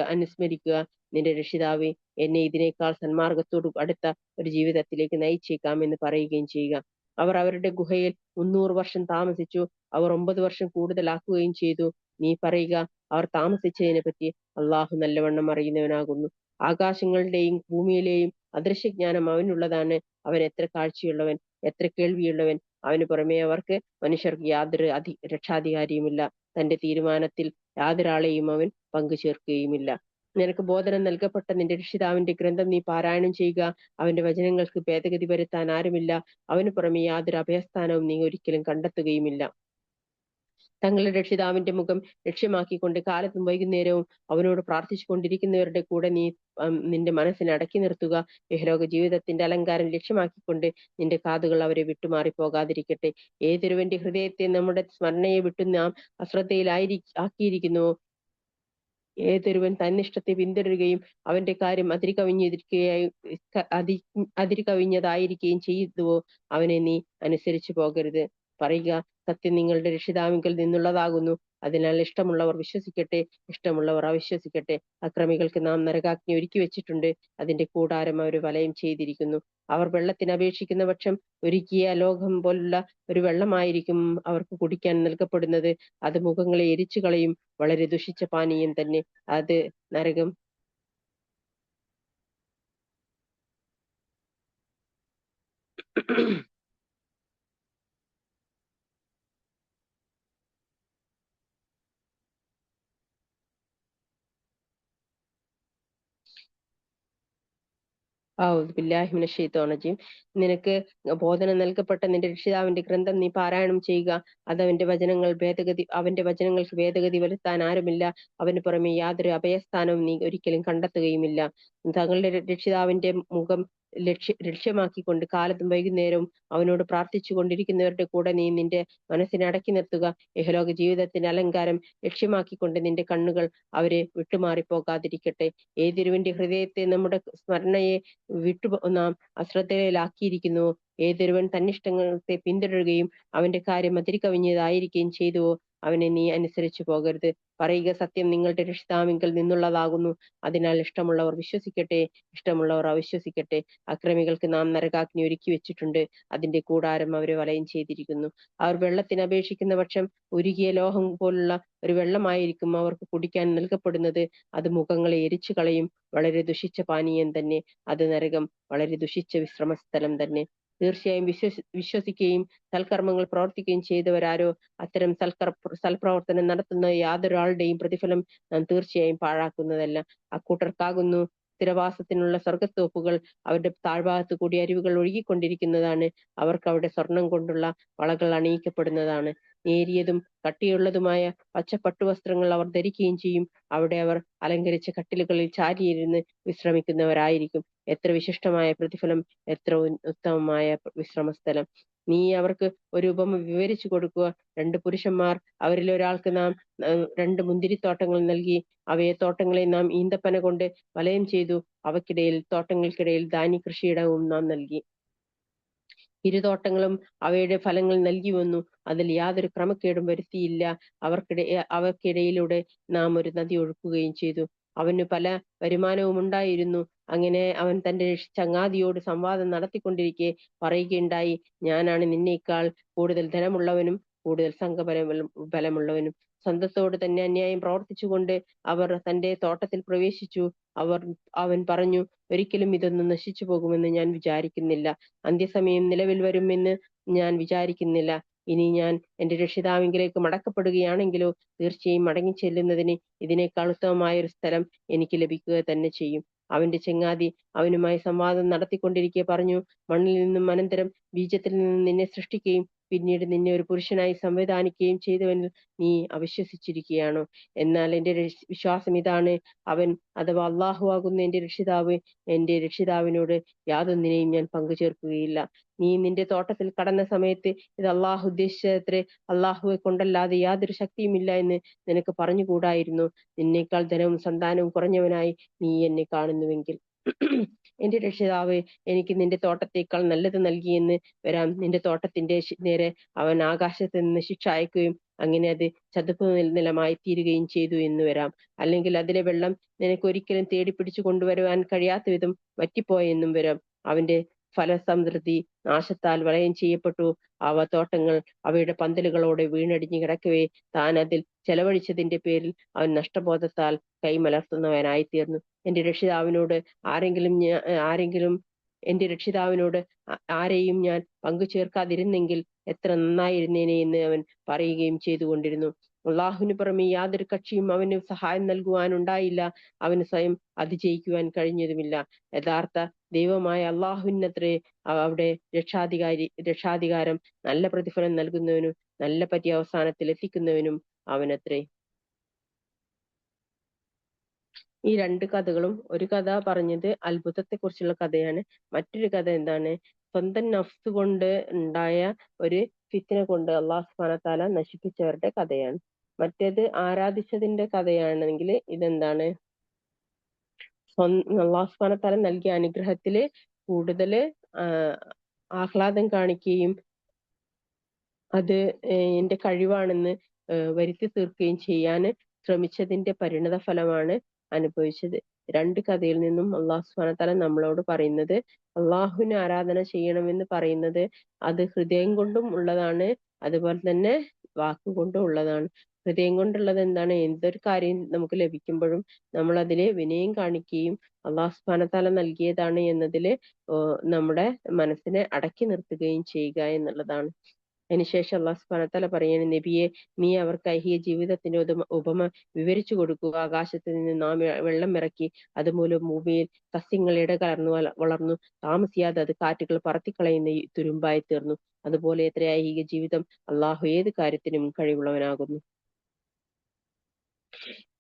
അനുസ്മരിക്കുക. നിന്റെ രക്ഷിതാവ് എന്നെ ഇതിനേക്കാൾ സന്മാർഗത്തോട് അടുത്ത ഒരു ജീവിതത്തിലേക്ക് നയിച്ചേക്കാം എന്ന് പറയുകയും ചെയ്യുക. അവർ അവരുടെ ഗുഹയിൽ 300 വർഷം താമസിച്ചു. അവർ 9 വർഷം കൂടുതലാക്കുകയും ചെയ്തു. നീ പറയുക, അവർ താമസിച്ചതിനെ പറ്റി അള്ളാഹു നല്ലവണ്ണം അറിയുന്നവനാകുന്നു. ആകാശങ്ങളുടെയും ഭൂമിയിലെയും അദൃശ്യജ്ഞാനം അവനുള്ളതാണ്. അവൻ എത്ര കാഴ്ചയുള്ളവൻ, എത്ര കേൾവിയുള്ളവൻ. അവന് പുറമെ അവർക്ക് മനുഷ്യർക്ക് യാതൊരു രക്ഷാധികാരിയുമില്ല. തന്റെ തീരുമാനത്തിൽ യാതൊരാളെയും അവൻ പങ്കു ചേർക്കുകയുമില്ല. നിനക്ക് ബോധനം നൽകപ്പെട്ട നിന്റെ രക്ഷിതാവിന്റെ ഗ്രന്ഥം നീ പാരായണം ചെയ്യുക. അവന്റെ വചനങ്ങൾക്ക് ഭേദഗതി വരുത്താൻ ആരുമില്ല. അവന് പുറമെ യാതൊരു അഭയസ്ഥാനവും നീ ഒരിക്കലും കണ്ടെത്തുകയുമില്ല. തങ്ങളുടെ രക്ഷിതാവിന്റെ മുഖം ലക്ഷ്യമാക്കിക്കൊണ്ട് കാലത്തും വൈകുന്നേരവും അവനോട് പ്രാർത്ഥിച്ചു കൊണ്ടിരിക്കുന്നവരുടെ കൂടെ നീ നിന്റെ മനസ്സിനെ അടക്കി നിർത്തുക. ഇഹലോക ജീവിതത്തിന്റെ അലങ്കാരം ലക്ഷ്യമാക്കിക്കൊണ്ട് നിന്റെ കാതുകൾ അവരെ വിട്ടുമാറിപ്പോകാതിരിക്കട്ടെ. ഏതൊരുവന്റെ ഹൃദയത്തെ നമ്മുടെ സ്മരണയെ വിട്ടു നാം ആക്കിയിരിക്കുന്നുവോ, ഏതൊരുവൻ തന്നിഷ്ടത്തെ പിന്തുടരുകയും അവന്റെ കാര്യം അതിരുകവിഞ്ഞതായിരിക്കുകയും ചെയ്യുന്നുവോ, അവനെ നീ അനുസരിച്ചു പോകരുത്. പറയുക, സത്യം നിങ്ങളുടെ രക്ഷിതാവിങ്കൽ നിന്നുള്ളതാകുന്നു. അതിനാൽ ഇഷ്ടമുള്ളവർ വിശ്വസിക്കട്ടെ, ഇഷ്ടമുള്ളവർ അവിശ്വസിക്കട്ടെ. അക്രമികൾക്ക് നാം നരകാഗ്നി ഒരുക്കി വെച്ചിട്ടുണ്ട്. അതിന്റെ കൂടാരം അവർ വലയം ചെയ്തിരിക്കുന്നു. അവർ വെള്ളത്തിന് അപേക്ഷിക്കുന്ന പക്ഷം ഒരുക്കിയ ലോകം പോലുള്ള ഒരു വെള്ളമായിരിക്കും അവർക്ക് കുടിക്കാൻ നൽകപ്പെടുന്നത്. അത് മുഖങ്ങളെ എരിച്ചു കളയും. വളരെ ദുഷിച്ച പാനീയം തന്നെ അത്. നരകം ഔദുബില്ലാഹിമിനശ്ശൈത്വാനിർ. നിനക്ക് ബോധനം നൽകപ്പെട്ട നിന്റെ രക്ഷിതാവിന്റെ ഗ്രന്ഥം നീ പാരായണം ചെയ്യുക. അത് അവന്റെ വചനങ്ങൾക്ക് ഭേദഗതി വരുത്താൻ ആരുമില്ല. അവന് പുറമെ യാതൊരു അഭയസ്ഥാനവും നീ ഒരിക്കലും കണ്ടെത്തുകയുമില്ല. തങ്ങളുടെ രക്ഷിതാവിന്റെ മുഖം ലക്ഷ്യമാക്കിക്കൊണ്ട് കാലത്തും വൈകുന്നേരവും അവനോട് പ്രാർത്ഥിച്ചു കൊണ്ടിരിക്കുന്നവരുടെ കൂടെ നീ നിന്റെ മനസ്സിനെ അടക്കി നിർത്തുക. ഇഹലോക ജീവിതത്തിന്റെ അലങ്കാരം ലക്ഷ്യമാക്കിക്കൊണ്ട് നിന്റെ കണ്ണുകൾ അവരെ വിട്ടുമാറിപ്പോകാതിരിക്കട്ടെ. ഏതൊരുവന്റെ ഹൃദയത്തെ നമ്മുടെ സ്മരണയെ നാം അശ്രദ്ധയിലാക്കിയിരിക്കുന്നുവോ, ഏതൊരുവൻ തന്നിഷ്ടങ്ങളെ പിന്തുടരുകയും അവന്റെ കാര്യം അതിരുകവിഞ്ഞതായിരിക്കുകയും ചെയ്തുവോ, അവനെ നീ അനുസരിച്ചു പോകരുത്. പറയുക, സത്യം നിങ്ങളുടെ രക്ഷിതാവിങ്കൽ നിന്നുള്ളതാകുന്നു. അതിനാൽ ഇഷ്ടമുള്ളവർ വിശ്വസിക്കട്ടെ, ഇഷ്ടമുള്ളവർ അവിശ്വസിക്കട്ടെ. അക്രമികൾക്ക് നാം നരകാഗ്നി ഒരുക്കി വെച്ചിട്ടുണ്ട്. അതിന്റെ കൂടാരം അവരെ വലയം ചെയ്തിരിക്കുന്നു. അവർ വെള്ളത്തിന് അപേക്ഷിക്കുന്ന പക്ഷം ഉരുകിയ ലോഹം പോലുള്ള ഒരു വെള്ളമായിരിക്കും അവർക്ക് കുടിക്കാൻ നൽകപ്പെടുന്നത്. അത് മുഖങ്ങളെ എരിച്ചു കളയും. വളരെ ദുഷിച്ച പാനീയം തന്നെ അത്. നരകം വളരെ ദുഷിച്ച വിശ്രമസ്ഥലം തന്നെ. തീർച്ചയായും വിശ്വസിക്കുകയും സൽക്കർമ്മങ്ങൾ പ്രവർത്തിക്കുകയും ചെയ്തവരാരോ, അത്തരം സൽപ്രവർത്തനം നടത്തുന്ന യാതൊരാളുടെയും പ്രതിഫലം നാം തീർച്ചയായും പാഴാക്കുന്നതല്ല. അക്കൂട്ടർക്കാകുന്നു സ്ഥിരവാസത്തിനുള്ള സ്വർഗത്തോപ്പുകൾ. അവരുടെ താഴ്ഭാഗത്ത് കൂടി അരുവികൾ ഒഴുകിക്കൊണ്ടിരിക്കുന്നതാണ്. അവർക്ക് അവിടെ സ്വർണം കൊണ്ടുള്ള വളകൾ അണിയിക്കപ്പെടുന്നതാണ്. നേരിയതും കട്ടിയുള്ളതുമായ പച്ച പട്ടുവസ്ത്രങ്ങൾ അവർ ധരിക്കുകയും ചെയ്യും. അവിടെ അവർ അലങ്കരിച്ച കട്ടിലുകളിൽ ചാരിയിരുന്ന് വിശ്രമിക്കുന്നവരായിരിക്കും. എത്ര വിശിഷ്ടമായ പ്രതിഫലം, എത്ര ഉത്തമമായ വിശ്രമസ്ഥലം. നീ അവർക്ക് ഒരു ഉപമ വിവരിച്ചു കൊടുക്കുക. 2 പുരുഷന്മാർ, അവരിൽ ഒരാൾക്ക് നാം 2 മുന്തിരിത്തോട്ടങ്ങൾ നൽകി. തോട്ടങ്ങളെ നാം ഈന്തപ്പന കൊണ്ട് വലയം ചെയ്തു. തോട്ടങ്ങൾക്കിടയിൽ ധാന്യ കൃഷിയിടവും നാം നൽകി. ഇരുതോട്ടങ്ങളും അവയുടെ ഫലങ്ങൾ നൽകി വന്നു. അതിൽ യാതൊരു ക്രമക്കേടും വരുത്തിയില്ല. അവർക്കിടയിലൂടെ നാം ഒരു നദി ഒഴുക്കുകയും ചെയ്തു. അവന് പല വരുമാനവും ഉണ്ടായിരുന്നു. അങ്ങനെ അവൻ തന്റെ ചങ്ങാതിയോട് സംവാദം നടത്തിക്കൊണ്ടിരിക്കെ പറയുകയുണ്ടായി, ഞാനാണ് നിന്നേക്കാൾ കൂടുതൽ ധനമുള്ളവനും കൂടുതൽ ബലമുള്ളവനും. സ്വന്തത്തോട് തന്നെ അന്യായം പ്രവർത്തിച്ചുകൊണ്ട് അവർ തന്റെ തോട്ടത്തിൽ പ്രവേശിച്ചു. അവൻ പറഞ്ഞു, ഒരിക്കലും ഇതൊന്നും നശിച്ചു പോകുമെന്ന് ഞാൻ വിചാരിക്കുന്നില്ല. അന്ത്യസമയം നിലവിൽ വരുമെന്ന് ഞാൻ വിചാരിക്കുന്നില്ല. ഇനി ഞാൻ എന്റെ രക്ഷിതാവിങ്കിലേക്ക് മടക്കപ്പെടുകയാണെങ്കിലോ തീർച്ചയായും മടങ്ങിച്ചെല്ലുന്നതിന് ഇതിനേക്കാൾ ഉത്തമമായ ഒരു സ്ഥലം എനിക്ക് ലഭിക്കുക തന്നെ ചെയ്യും. അവന്റെ ചങ്ങാതി അവനുമായി സംവാദം നടത്തിക്കൊണ്ടിരിക്കെ പറഞ്ഞു, മണ്ണിൽ നിന്നും അനന്തരം ബീജത്തിൽ നിന്നും നിന്നെ സൃഷ്ടിക്കുകയും പിന്നീട് നിന്നെ ഒരു പുരുഷനായി സംവിധാനിക്കുകയും ചെയ്തവനിൽ നീ അവിശ്വസിച്ചിരിക്കുകയാണോ? എന്നാൽ എന്റെ വിശ്വാസം ഇതാണ്, അവൻ അഥവാ അള്ളാഹു ആകുന്ന എന്റെ രക്ഷിതാവിനോട് യാതൊന്നിനെയും ഞാൻ പങ്കുചേർക്കുകയില്ല. നീ നിന്റെ തോട്ടത്തിൽ കടന്ന സമയത്ത് ഇത് അള്ളാഹു ഉദ്ദേശിച്ചത്രേ, അള്ളാഹുവെ കൊണ്ടല്ലാതെ യാതൊരു ശക്തിയുമില്ല എന്ന് നിനക്ക് പറഞ്ഞുകൂടായിരുന്നു. നിന്നേക്കാൾ ധനവും സന്താനവും കുറഞ്ഞവനായി നീ എന്നെ കാണുന്നുവെങ്കിൽ. എന്റെ രക്ഷിതാവ് എനിക്ക് നിന്റെ തോട്ടത്തേക്കാൾ നല്ലത് നൽകിയെന്ന് വരാം. നിന്റെ തോട്ടത്തിന്റെ നേരെ അവൻ ആകാശത്ത് നിന്ന് ശിക്ഷ അയക്കുകയും അങ്ങനെ അത് ചതുപ്പ് നിലമായി തീരുകയും ചെയ്തു എന്ന് വരാം. അല്ലെങ്കിൽ അതിലെ വെള്ളം നിനക്ക് ഒരിക്കലും തേടി പിടിച്ചു കൊണ്ടുവരുവാൻ കഴിയാത്ത വിധം വറ്റിപ്പോയെന്നും വരാം. അവന്റെ ഫലസമൃദ്ധി നാശത്താൽ വലയം ചെയ്യപ്പെട്ടു. തോട്ടങ്ങൾ അവയുടെ പന്തലുകളോടെ വീണടിഞ്ഞു കിടക്കവേ താൻ അതിൽ ചെലവഴിച്ചതിന്റെ പേരിൽ അവൻ നഷ്ടബോധത്താൽ കൈമലർത്തുന്നവനായി തീർന്നു. എന്റെ രക്ഷിതാവിനോട് ആരെങ്കിലും എന്റെ രക്ഷിതാവിനോട് ആരെയും ഞാൻ പങ്കു ചേർക്കാതിരുന്നെങ്കിൽ എത്ര നന്നായിരുന്നേനെ എന്ന് അവൻ പറയുകയും ചെയ്തുകൊണ്ടിരുന്നു. അള്ളാഹുവിന് പുറമെ യാതൊരു കക്ഷിയും അവന് സഹായം നൽകുവാനുണ്ടായില്ല. അവന് സ്വയം അതിജയിക്കുവാൻ കഴിഞ്ഞതുമില്ല. യഥാർത്ഥ ദൈവമായ അള്ളാഹുവിനത്രേ അവിടെ രക്ഷാധികാരം, നല്ല പ്രതിഫലം നൽകുന്നവനും നല്ല പര്യവസാനത്തിൽ എത്തിക്കുന്നവനും അവനത്രേ. ഈ രണ്ട് കഥകളും, ഒരു കഥ പറഞ്ഞത് അത്ഭുതത്തെ കുറിച്ചുള്ള കഥയാണ്. മറ്റൊരു കഥ എന്താണ്, സ്വന്തം നഫ്സ് കൊണ്ട് ഉണ്ടായ ഒരു ഫിത്ന കൊണ്ട് അള്ളാഹു സുബ്ഹാനഹു വ തആല നശിപ്പിച്ചവരുടെ കഥയാണ്. മറ്റേത് ആരാധിച്ചതിന്റെ കഥയാണെങ്കിൽ ഇതെന്താണ്, അള്ളാഹു സുബ്ഹാനഹു വ തആല നൽകിയ അനുഗ്രഹത്തില് കൂടുതൽ ആഹ്ലാദം കാണിക്കുകയും അത് എന്റെ കഴിവാണെന്ന് വരുത്തി തീർക്കുകയും ചെയ്യാൻ ശ്രമിച്ചതിന്റെ പരിണത ഫലമാണ് അനുഭവിച്ചത്. രണ്ട് കഥയിൽ നിന്നും അള്ളാഹു സുബ്ഹാനഹു വ തആല നമ്മളോട് പറയുന്നത്, അള്ളാഹുവിന് ആരാധന ചെയ്യണമെന്ന് പറയുന്നത് അത് ഹൃദയം കൊണ്ടും ഉള്ളതാണ്, അതുപോലെ തന്നെ വാക്കുകൊണ്ടും ഉള്ളതാണ്. ഹൃദയം കൊണ്ടുള്ളത് എന്താണ്, എന്തൊരു കാര്യം നമുക്ക് ലഭിക്കുമ്പോഴും നമ്മൾ അതില് വിനയം കാണിക്കുകയും അള്ളാഹു സുബ്ഹാനഹു വ തആല നൽകിയതാണ് എന്നതില് നമ്മുടെ മനസ്സിനെ അടക്കി നിർത്തുകയും ചെയ്യുക എന്നുള്ളതാണ്. അതിനുശേഷം അള്ളാഹു സുബ്ഹാനഹു വ തആല പറയാണ്, നബിയെ നീ അവർക്ക് ഐഹിക ജീവിതത്തിന്റെ ഉപമ വിവരിച്ചു കൊടുക്കുക. ആകാശത്ത് നിന്ന് നാം വെള്ളം ഇറക്കി, അതുമൂലം ഭൂമിയിൽ സസ്യങ്ങൾ ഇടകലർന്നു വളർന്നു, താമസിയാതെ അത് കാറ്റുകൾ പറത്തിക്കളയുന്ന തുരുമ്പായി തീർന്നു. അതുപോലെ എത്ര ഐഹിക ജീവിതം, അള്ളാഹു ഏത് കാര്യത്തിനും കഴിവുള്ളവനാകുന്നു.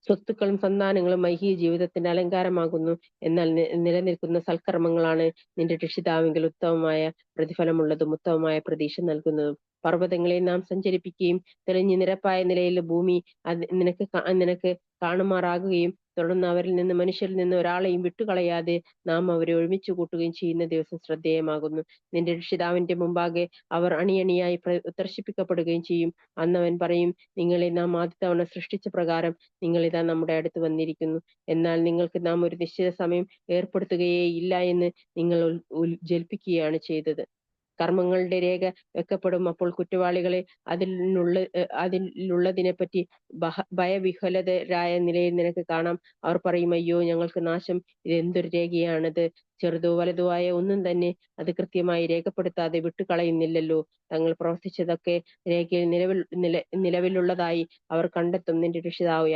സ്വത്തുക്കളും സന്താനങ്ങളും ഐഹിക ജീവിതത്തിന്റെ അലങ്കാരമാകുന്നു. എന്നാൽ നിലനിൽക്കുന്ന സൽക്കർമ്മങ്ങളാണ് നിന്റെ രക്ഷിതാവിങ്കിൽ ഉത്തമമായ പ്രതിഫലമുള്ളതും ഉത്തമമായ പ്രതീക്ഷ നൽകുന്നതും. പർവ്വതങ്ങളെ നാം സഞ്ചരിപ്പിക്കുകയും തെളിഞ്ഞു നിരപ്പായ നിലയിൽ ഭൂമി നിനക്ക് കാണുമാറാകുകയും തുടർന്ന് അവരിൽ നിന്ന് മനുഷ്യരിൽ നിന്ന് ഒരാളെയും വിട്ടുകളയാതെ നാം അവരെ ഒരുമിച്ച് കൂട്ടുകയും ചെയ്യുന്ന ദിവസം ശ്രദ്ധേയമാകുന്നു. നിന്റെ രക്ഷിതാവിന്റെ മുമ്പാകെ അവർ അണിയണിയായി പ്രദർശിപ്പിക്കപ്പെടുകയും ചെയ്യും. അന്നവൻ പറയും, നിങ്ങളെ നാം ആദ്യതവണ സൃഷ്ടിച്ച പ്രകാരം നിങ്ങൾ ഇതാ നമ്മുടെ അടുത്ത് വന്നിരിക്കുന്നു. എന്നാൽ നിങ്ങൾക്ക് നാം ഒരു നിശ്ചിത സമയം ഏർപ്പെടുത്തുകയേ ഇല്ല എന്ന് നിങ്ങൾ ജൽപ്പിക്കുകയാണ് ചെയ്തത്. കർമ്മങ്ങളുടെ രേഖ വെക്കപ്പെടും. അപ്പോൾ കുറ്റവാളികളെ അതിലുള്ളതിനെപ്പറ്റി ഭയവിഹ്വലതരായ നിലയിൽ നിനക്ക് കാണാം. അവർ പറയും, അയ്യോ ഞങ്ങൾക്ക് നാശം, ഇത് എന്തൊരു രേഖയാണത്, ചെറുതോ വലുതോ ആയ ഒന്നും തന്നെ അത് കൃത്യമായി രേഖപ്പെടുത്താതെ വിട്ടുകളയുന്നില്ലല്ലോ. തങ്ങൾ പ്രവർത്തിച്ചതൊക്കെ രേഖയിൽ നിലവിലുള്ളതായി അവർ കണ്ടെത്തും. നിന്റെ രക്ഷിതാവ്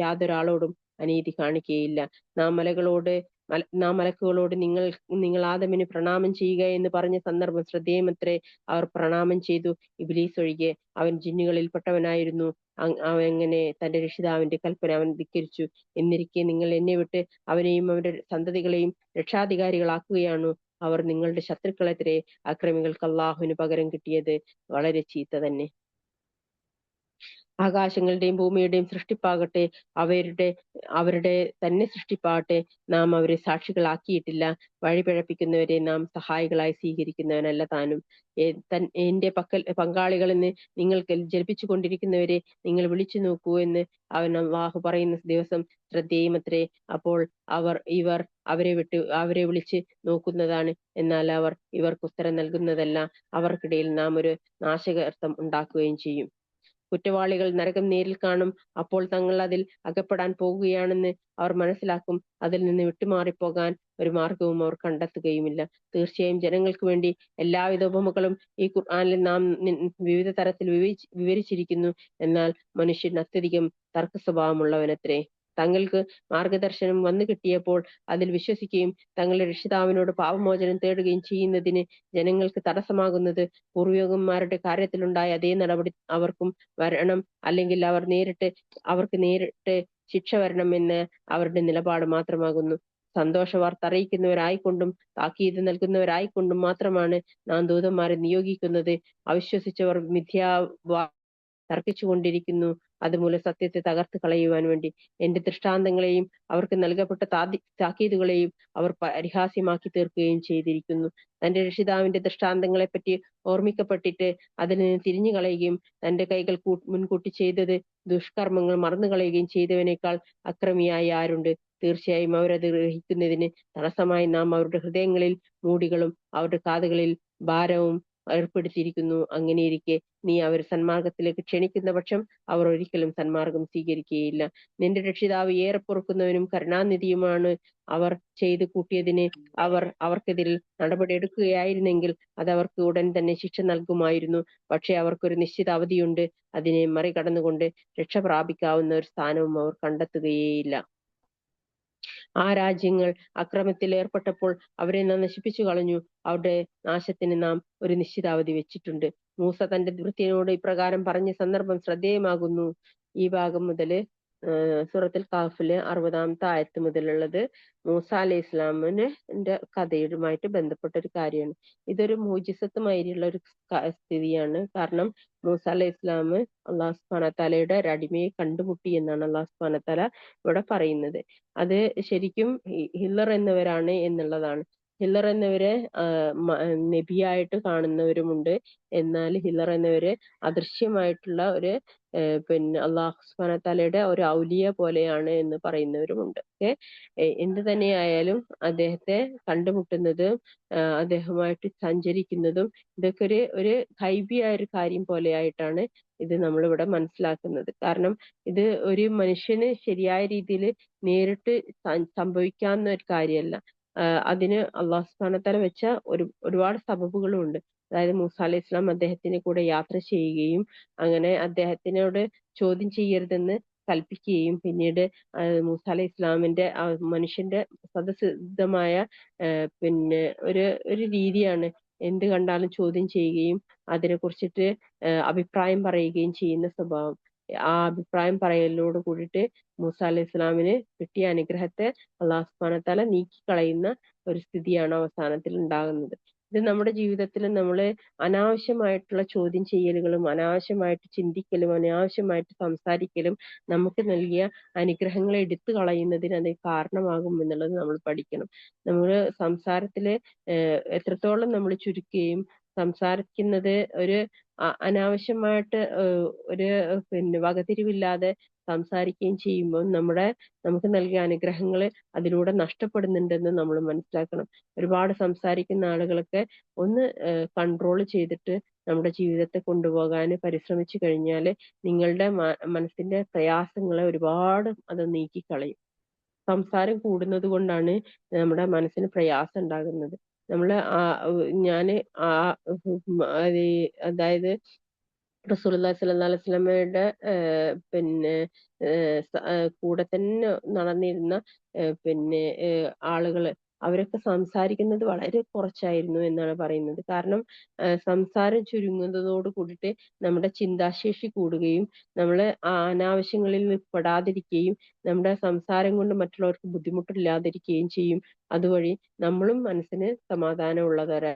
യാതൊരാളോടും അനീതി കാണിക്കുകയില്ല. നാം മലക്കുകളോട് നിങ്ങൾ ആദമിന് പ്രണാമം ചെയ്യുക എന്ന് പറഞ്ഞ സന്ദർഭം ശ്രദ്ധേയമത്രേ. അവർ പ്രണാമം ചെയ്തു, ഇബ്ലീസ് ഒഴികെ. അവൻ ജിന്നുകളിൽ പെട്ടവനായിരുന്നു. അവനെങ്ങനെ തന്റെ രക്ഷിതാവിന്റെ കൽപ്പന അവൻ ധിക്കരിച്ചു. എന്നിരിക്കെ നിങ്ങൾ എന്നെ വിട്ട് അവനെയും അവന്റെ സന്തതികളെയും രക്ഷാധികാരികളാക്കുകയാണോ? അവർ നിങ്ങളുടെ ശത്രുക്കളെത്രേ. അക്രമികൾക്ക് അള്ളാഹുവിന് പകരം കിട്ടിയത് വളരെ ചീത്ത തന്നെ. ആകാശങ്ങളുടെയും ഭൂമിയുടെയും സൃഷ്ടിപ്പാകട്ടെ, അവരുടെ അവരുടെ തന്നെ സൃഷ്ടിപ്പാകട്ടെ, നാം അവരെ സാക്ഷികളാക്കിയിട്ടില്ല. വഴിപിഴപ്പിക്കുന്നവരെ നാം സഹായികളായി സ്വീകരിക്കുന്നവനല്ല താനും. എന്റെ പങ്കാളികളെന്ന് നിങ്ങൾ ജൽപ്പിച്ചു കൊണ്ടിരിക്കുന്നവരെ നിങ്ങൾ വിളിച്ചു നോക്കൂ എന്ന് അള്ളാഹു പറയുന്ന ദിവസം ശ്രദ്ധേയമത്രേ. അപ്പോൾ ഇവർ അവരെ വിളിച്ച് നോക്കുന്നതാണ്, എന്നാൽ അവർ ഇവർക്ക് ഉത്തരം നൽകുന്നതല്ല. അവർക്കിടയിൽ നാം ഒരു നാശകർത്തം ഉണ്ടാക്കുകയും ചെയ്യും. കുറ്റവാളികൾ നരകം നേരിൽ കാണും. അപ്പോൾ തങ്ങൾ അതിൽ അകപ്പെടാൻ പോകുകയാണെന്ന് അവർ മനസ്സിലാക്കും. അതിൽ നിന്ന് വിട്ടുമാറിപ്പോകാൻ ഒരു മാർഗവും അവർ കണ്ടെത്തുകയുമില്ല. തീർച്ചയായും ജനങ്ങൾക്ക് വേണ്ടി എല്ലാവിധ ഉപമകളും ഈ ഖുർആനിൽ നാം വിവിധ തരത്തിൽ വിവരിച്ചിരിക്കുന്നു. എന്നാൽ മനുഷ്യൻ അത്യധികം തർക്ക സ്വഭാവമുള്ളവനത്രേ. തങ്ങൾക്ക് മാർഗദർശനം വന്നു കിട്ടിയപ്പോൾ അതിൽ വിശ്വസിക്കുകയും തങ്ങളുടെ രക്ഷിതാവിനോട് പാപമോചനം തേടുകയും ചെയ്യുന്നതിന് ജനങ്ങൾക്ക് തടസ്സമാകുന്നത് പൂർവികന്മാരുടെ കാര്യത്തിലുണ്ടായ അതേ നടപടി അവർക്കും വരണം, അല്ലെങ്കിൽ അവർക്ക് നേരിട്ട് ശിക്ഷ വരണം എന്ന് അവരുടെ നിലപാട് മാത്രമാകുന്നു. സന്തോഷ വാർത്ത അറിയിക്കുന്നവരായിക്കൊണ്ടും താക്കീത് നൽകുന്നവരായിക്കൊണ്ടും മാത്രമാണ് നാം ദൂതന്മാരെ നിയോഗിക്കുന്നത്. അവിശ്വസിച്ചവർ തർക്കിച്ചുകൊണ്ടിരിക്കുന്നു. അതുമൂലം സത്യത്തെ തകർത്ത് കളയുവാൻ വേണ്ടി എന്റെ ദൃഷ്ടാന്തങ്ങളെയും അവർക്ക് നൽകപ്പെട്ട താക്കീതുകളെയും അവർ പരിഹാസ്യമാക്കി തീർക്കുകയും ചെയ്തിരിക്കുന്നു. തന്റെ രക്ഷിതാവിന്റെ ദൃഷ്ടാന്തങ്ങളെ പറ്റി ഓർമ്മിക്കപ്പെട്ടിട്ട് അതിൽ നിന്ന് തിരിഞ്ഞു കളയുകയും തന്റെ കൈകൾ മുൻകൂട്ടി ചെയ്തത് ദുഷ്കർമ്മങ്ങൾ മറന്നു കളയുകയും ചെയ്തവനേക്കാൾ അക്രമിയായി ആരുണ്ട്? തീർച്ചയായും അവരത് ഗ്രഹിക്കുന്നതിന് തടസ്സമായി നാം അവരുടെ ഹൃദയങ്ങളിൽ മൂടികളും അവരുടെ കാതുകളിൽ ഭാരവും ഏർപ്പെടുത്തിയിരിക്കുന്നു. അങ്ങനെയിരിക്കെ നീ അവർ സന്മാർഗത്തിലേക്ക് ക്ഷണിക്കുന്ന പക്ഷം അവർ ഒരിക്കലും സന്മാർഗം സ്വീകരിക്കുകയില്ല. നിന്റെ രക്ഷിതാവ് ഏറെ പൊറുക്കുന്നവനും കരുണാനിധിയുമാണ്. അവർ ചെയ്തു കൂട്ടിയതിന് അവർക്കെതിരിൽ നടപടിയെടുക്കുകയായിരുന്നെങ്കിൽ അത് അവർക്ക് ഉടൻ തന്നെ ശിക്ഷ നൽകുമായിരുന്നു. പക്ഷെ അവർക്കൊരു നിശ്ചിത അവധിയുണ്ട്. അതിനെ മറികടന്നുകൊണ്ട് രക്ഷ പ്രാപിക്കാവുന്ന ഒരു സ്ഥാനവും അവർ കണ്ടെത്തുകയേയില്ല. ആ രാജ്യങ്ങൾ അക്രമത്തിൽ ഏർപ്പെട്ടപ്പോൾ അവരെ നാം നശിപ്പിച്ചു കളഞ്ഞു. അവരുടെ നാശത്തിന് നാം ഒരു നിശ്ചിത അവധി വെച്ചിട്ടുണ്ട്. മൂസ തന്റെ ഭൃത്യനോട് ഇപ്രകാരം പറഞ്ഞ സന്ദർഭം ശ്രദ്ധേയമാകുന്നു. ഈ ഭാഗം മുതല് സൂറത്തുൽ കാഫില് 60-ാമത്തെ ആയത്ത് മുതലുള്ളത് മൂസ അലൈഹി ഇസ്ലാമിന്റെ കഥയുമായിട്ട് ബന്ധപ്പെട്ട ഒരു കാര്യമാണ്. ഇതൊരു മോജിസത്തുമായിട്ടുള്ള ഒരു സ്ഥിതിയാണ്. കാരണം മൂസ അലൈഹി ഇസ്ലാം അള്ളാഹു സുബ്ഹാനഹു വ തആലയുടെ ഒരു അടിമയെ കണ്ടുമുട്ടി എന്നാണ് അള്ളാഹു സുബ്ഹാനഹു വ തആല ഇവിടെ പറയുന്നത്. അത് ശരിക്കും ഹില്ലർ എന്നവരാണ് എന്നുള്ളതാണ്. ഹില്ലർ എന്നവരെ നബിയായിട്ട് കാണുന്നവരുമുണ്ട്. എന്നാൽ ഹില്ലർ എന്നവര് അദൃശ്യമായിട്ടുള്ള ഒരു അള്ളാഹു സുബ്ഹാനഹു വ തആലയുടെ ഒരു ഔലിയ പോലെയാണ് എന്ന് പറയുന്നവരുമുണ്ട്. എന്ത് തന്നെയായാലും അദ്ദേഹത്തെ കണ്ടുമുട്ടുന്നതും അദ്ദേഹവുമായിട്ട് സഞ്ചരിക്കുന്നതും ഇതൊക്കെ ഒരു ഗൈബിയായ ഒരു കാര്യം പോലെയായിട്ടാണ് ഇത് നമ്മളിവിടെ മനസ്സിലാക്കുന്നത്. കാരണം ഇത് ഒരു മനുഷ്യന് ശരിയായ രീതിയിൽ നേരിട്ട് സംഭവിക്കാവുന്ന ഒരു കാര്യമല്ല. അതിന് അള്ളാഹു സുബ്ഹാനഹു വ തആല വെച്ച ഒരുപാട് സബബുകളും ഉണ്ട്. അതായത് മൂസ അലൈഹി ഇസ്ലാം അദ്ദേഹത്തിന്റെ കൂടെ യാത്ര ചെയ്യുകയും അങ്ങനെ അദ്ദേഹത്തിനോട് ചോദ്യം ചെയ്യരുതെന്ന് കൽപ്പിക്കുകയും പിന്നീട് മൂസ അലൈഹി ഇസ്ലാമിന്റെ മനുഷ്യന്റെ സ്വതസിദ്ധമായ ഒരു രീതിയാണ് എന്ത് കണ്ടാലും ചോദ്യം ചെയ്യുകയും അതിനെ കുറിച്ചിട്ട് അഭിപ്രായം പറയുകയും ചെയ്യുന്ന സ്വഭാവം. ആ അഭിപ്രായം പറയലോട് കൂടിയിട്ട് മൂസ അലൈഹി ഇസ്ലാമിന് കിട്ടിയ അനുഗ്രഹത്തെ അള്ളാഹു സുബ്ഹാനഹു വ തആല നീക്കിക്കളയുന്ന ഒരു സ്ഥിതിയാണ് അവസാനത്തിൽ ഉണ്ടാകുന്നത്. ഇത് നമ്മുടെ ജീവിതത്തിൽ നമ്മൾ അനാവശ്യമായിട്ടുള്ള ചോദ്യം ചെയ്യലുകളും അനാവശ്യമായിട്ട് ചിന്തിക്കലും അനാവശ്യമായിട്ട് സംസാരിക്കലും നമുക്ക് നൽകിയ അനുഗ്രഹങ്ങളെ എടുത്തു കളയുന്നതിന് അത് കാരണമാകും എന്നുള്ളത് നമ്മൾ പഠിക്കണം. നമ്മൾ സംസാരത്തില് എത്രത്തോളം നമ്മൾ ചുരുക്കുകയും സംസാരിക്കുന്നത് ഒരു അനാവശ്യമായിട്ട് ഒരു വകതിരിവില്ലാതെ സംസാരിക്കുകയും ചെയ്യുമ്പോൾ നമുക്ക് നൽകിയ അനുഗ്രഹങ്ങൾ അതിലൂടെ നഷ്ടപ്പെടുന്നുണ്ടെന്ന് നമ്മൾ മനസ്സിലാക്കണം. ഒരുപാട് സംസാരിക്കുന്ന ആളുകളൊക്കെ ഒന്ന് കൺട്രോൾ ചെയ്തിട്ട് നമ്മുടെ ജീവിതത്തെ കൊണ്ടുപോകാൻ പരിശ്രമിച്ചു കഴിഞ്ഞാൽ നിങ്ങളുടെ മനസ്സിന്റെ പ്രയാസങ്ങളെ ഒരുപാട് അത് നീക്കിക്കളയും. സംസാരം കൂടുന്നത് കൊണ്ടാണ് നമ്മുടെ മനസ്സിന് പ്രയാസം ഉണ്ടാകുന്നത്. അതായത് റസൂലുള്ളാഹി സ്വല്ലല്ലാഹു അലൈഹി വസല്ലമയുടെ കൂടെ തന്നെ നടന്നിരുന്ന ആളുകള് അവരൊക്കെ സംസാരിക്കുന്നത് വളരെ കുറച്ചായിരുന്നു എന്നാണ് പറയുന്നത്. കാരണം സംസാരം ചുരുങ്ങുന്നതോട് കൂടിയിട്ട് നമ്മുടെ ചിന്താശേഷി കൂടുകയും നമ്മൾ അനാവശ്യങ്ങളിൽ പെടാതിരിക്കുകയും നമ്മുടെ സംസാരം കൊണ്ട് മറ്റുള്ളവർക്ക് ബുദ്ധിമുട്ടില്ലാതിരിക്കുകയും ചെയ്യും. അതുവഴി നമ്മളും മനസ്സിന് സമാധാനമുള്ളവരാ.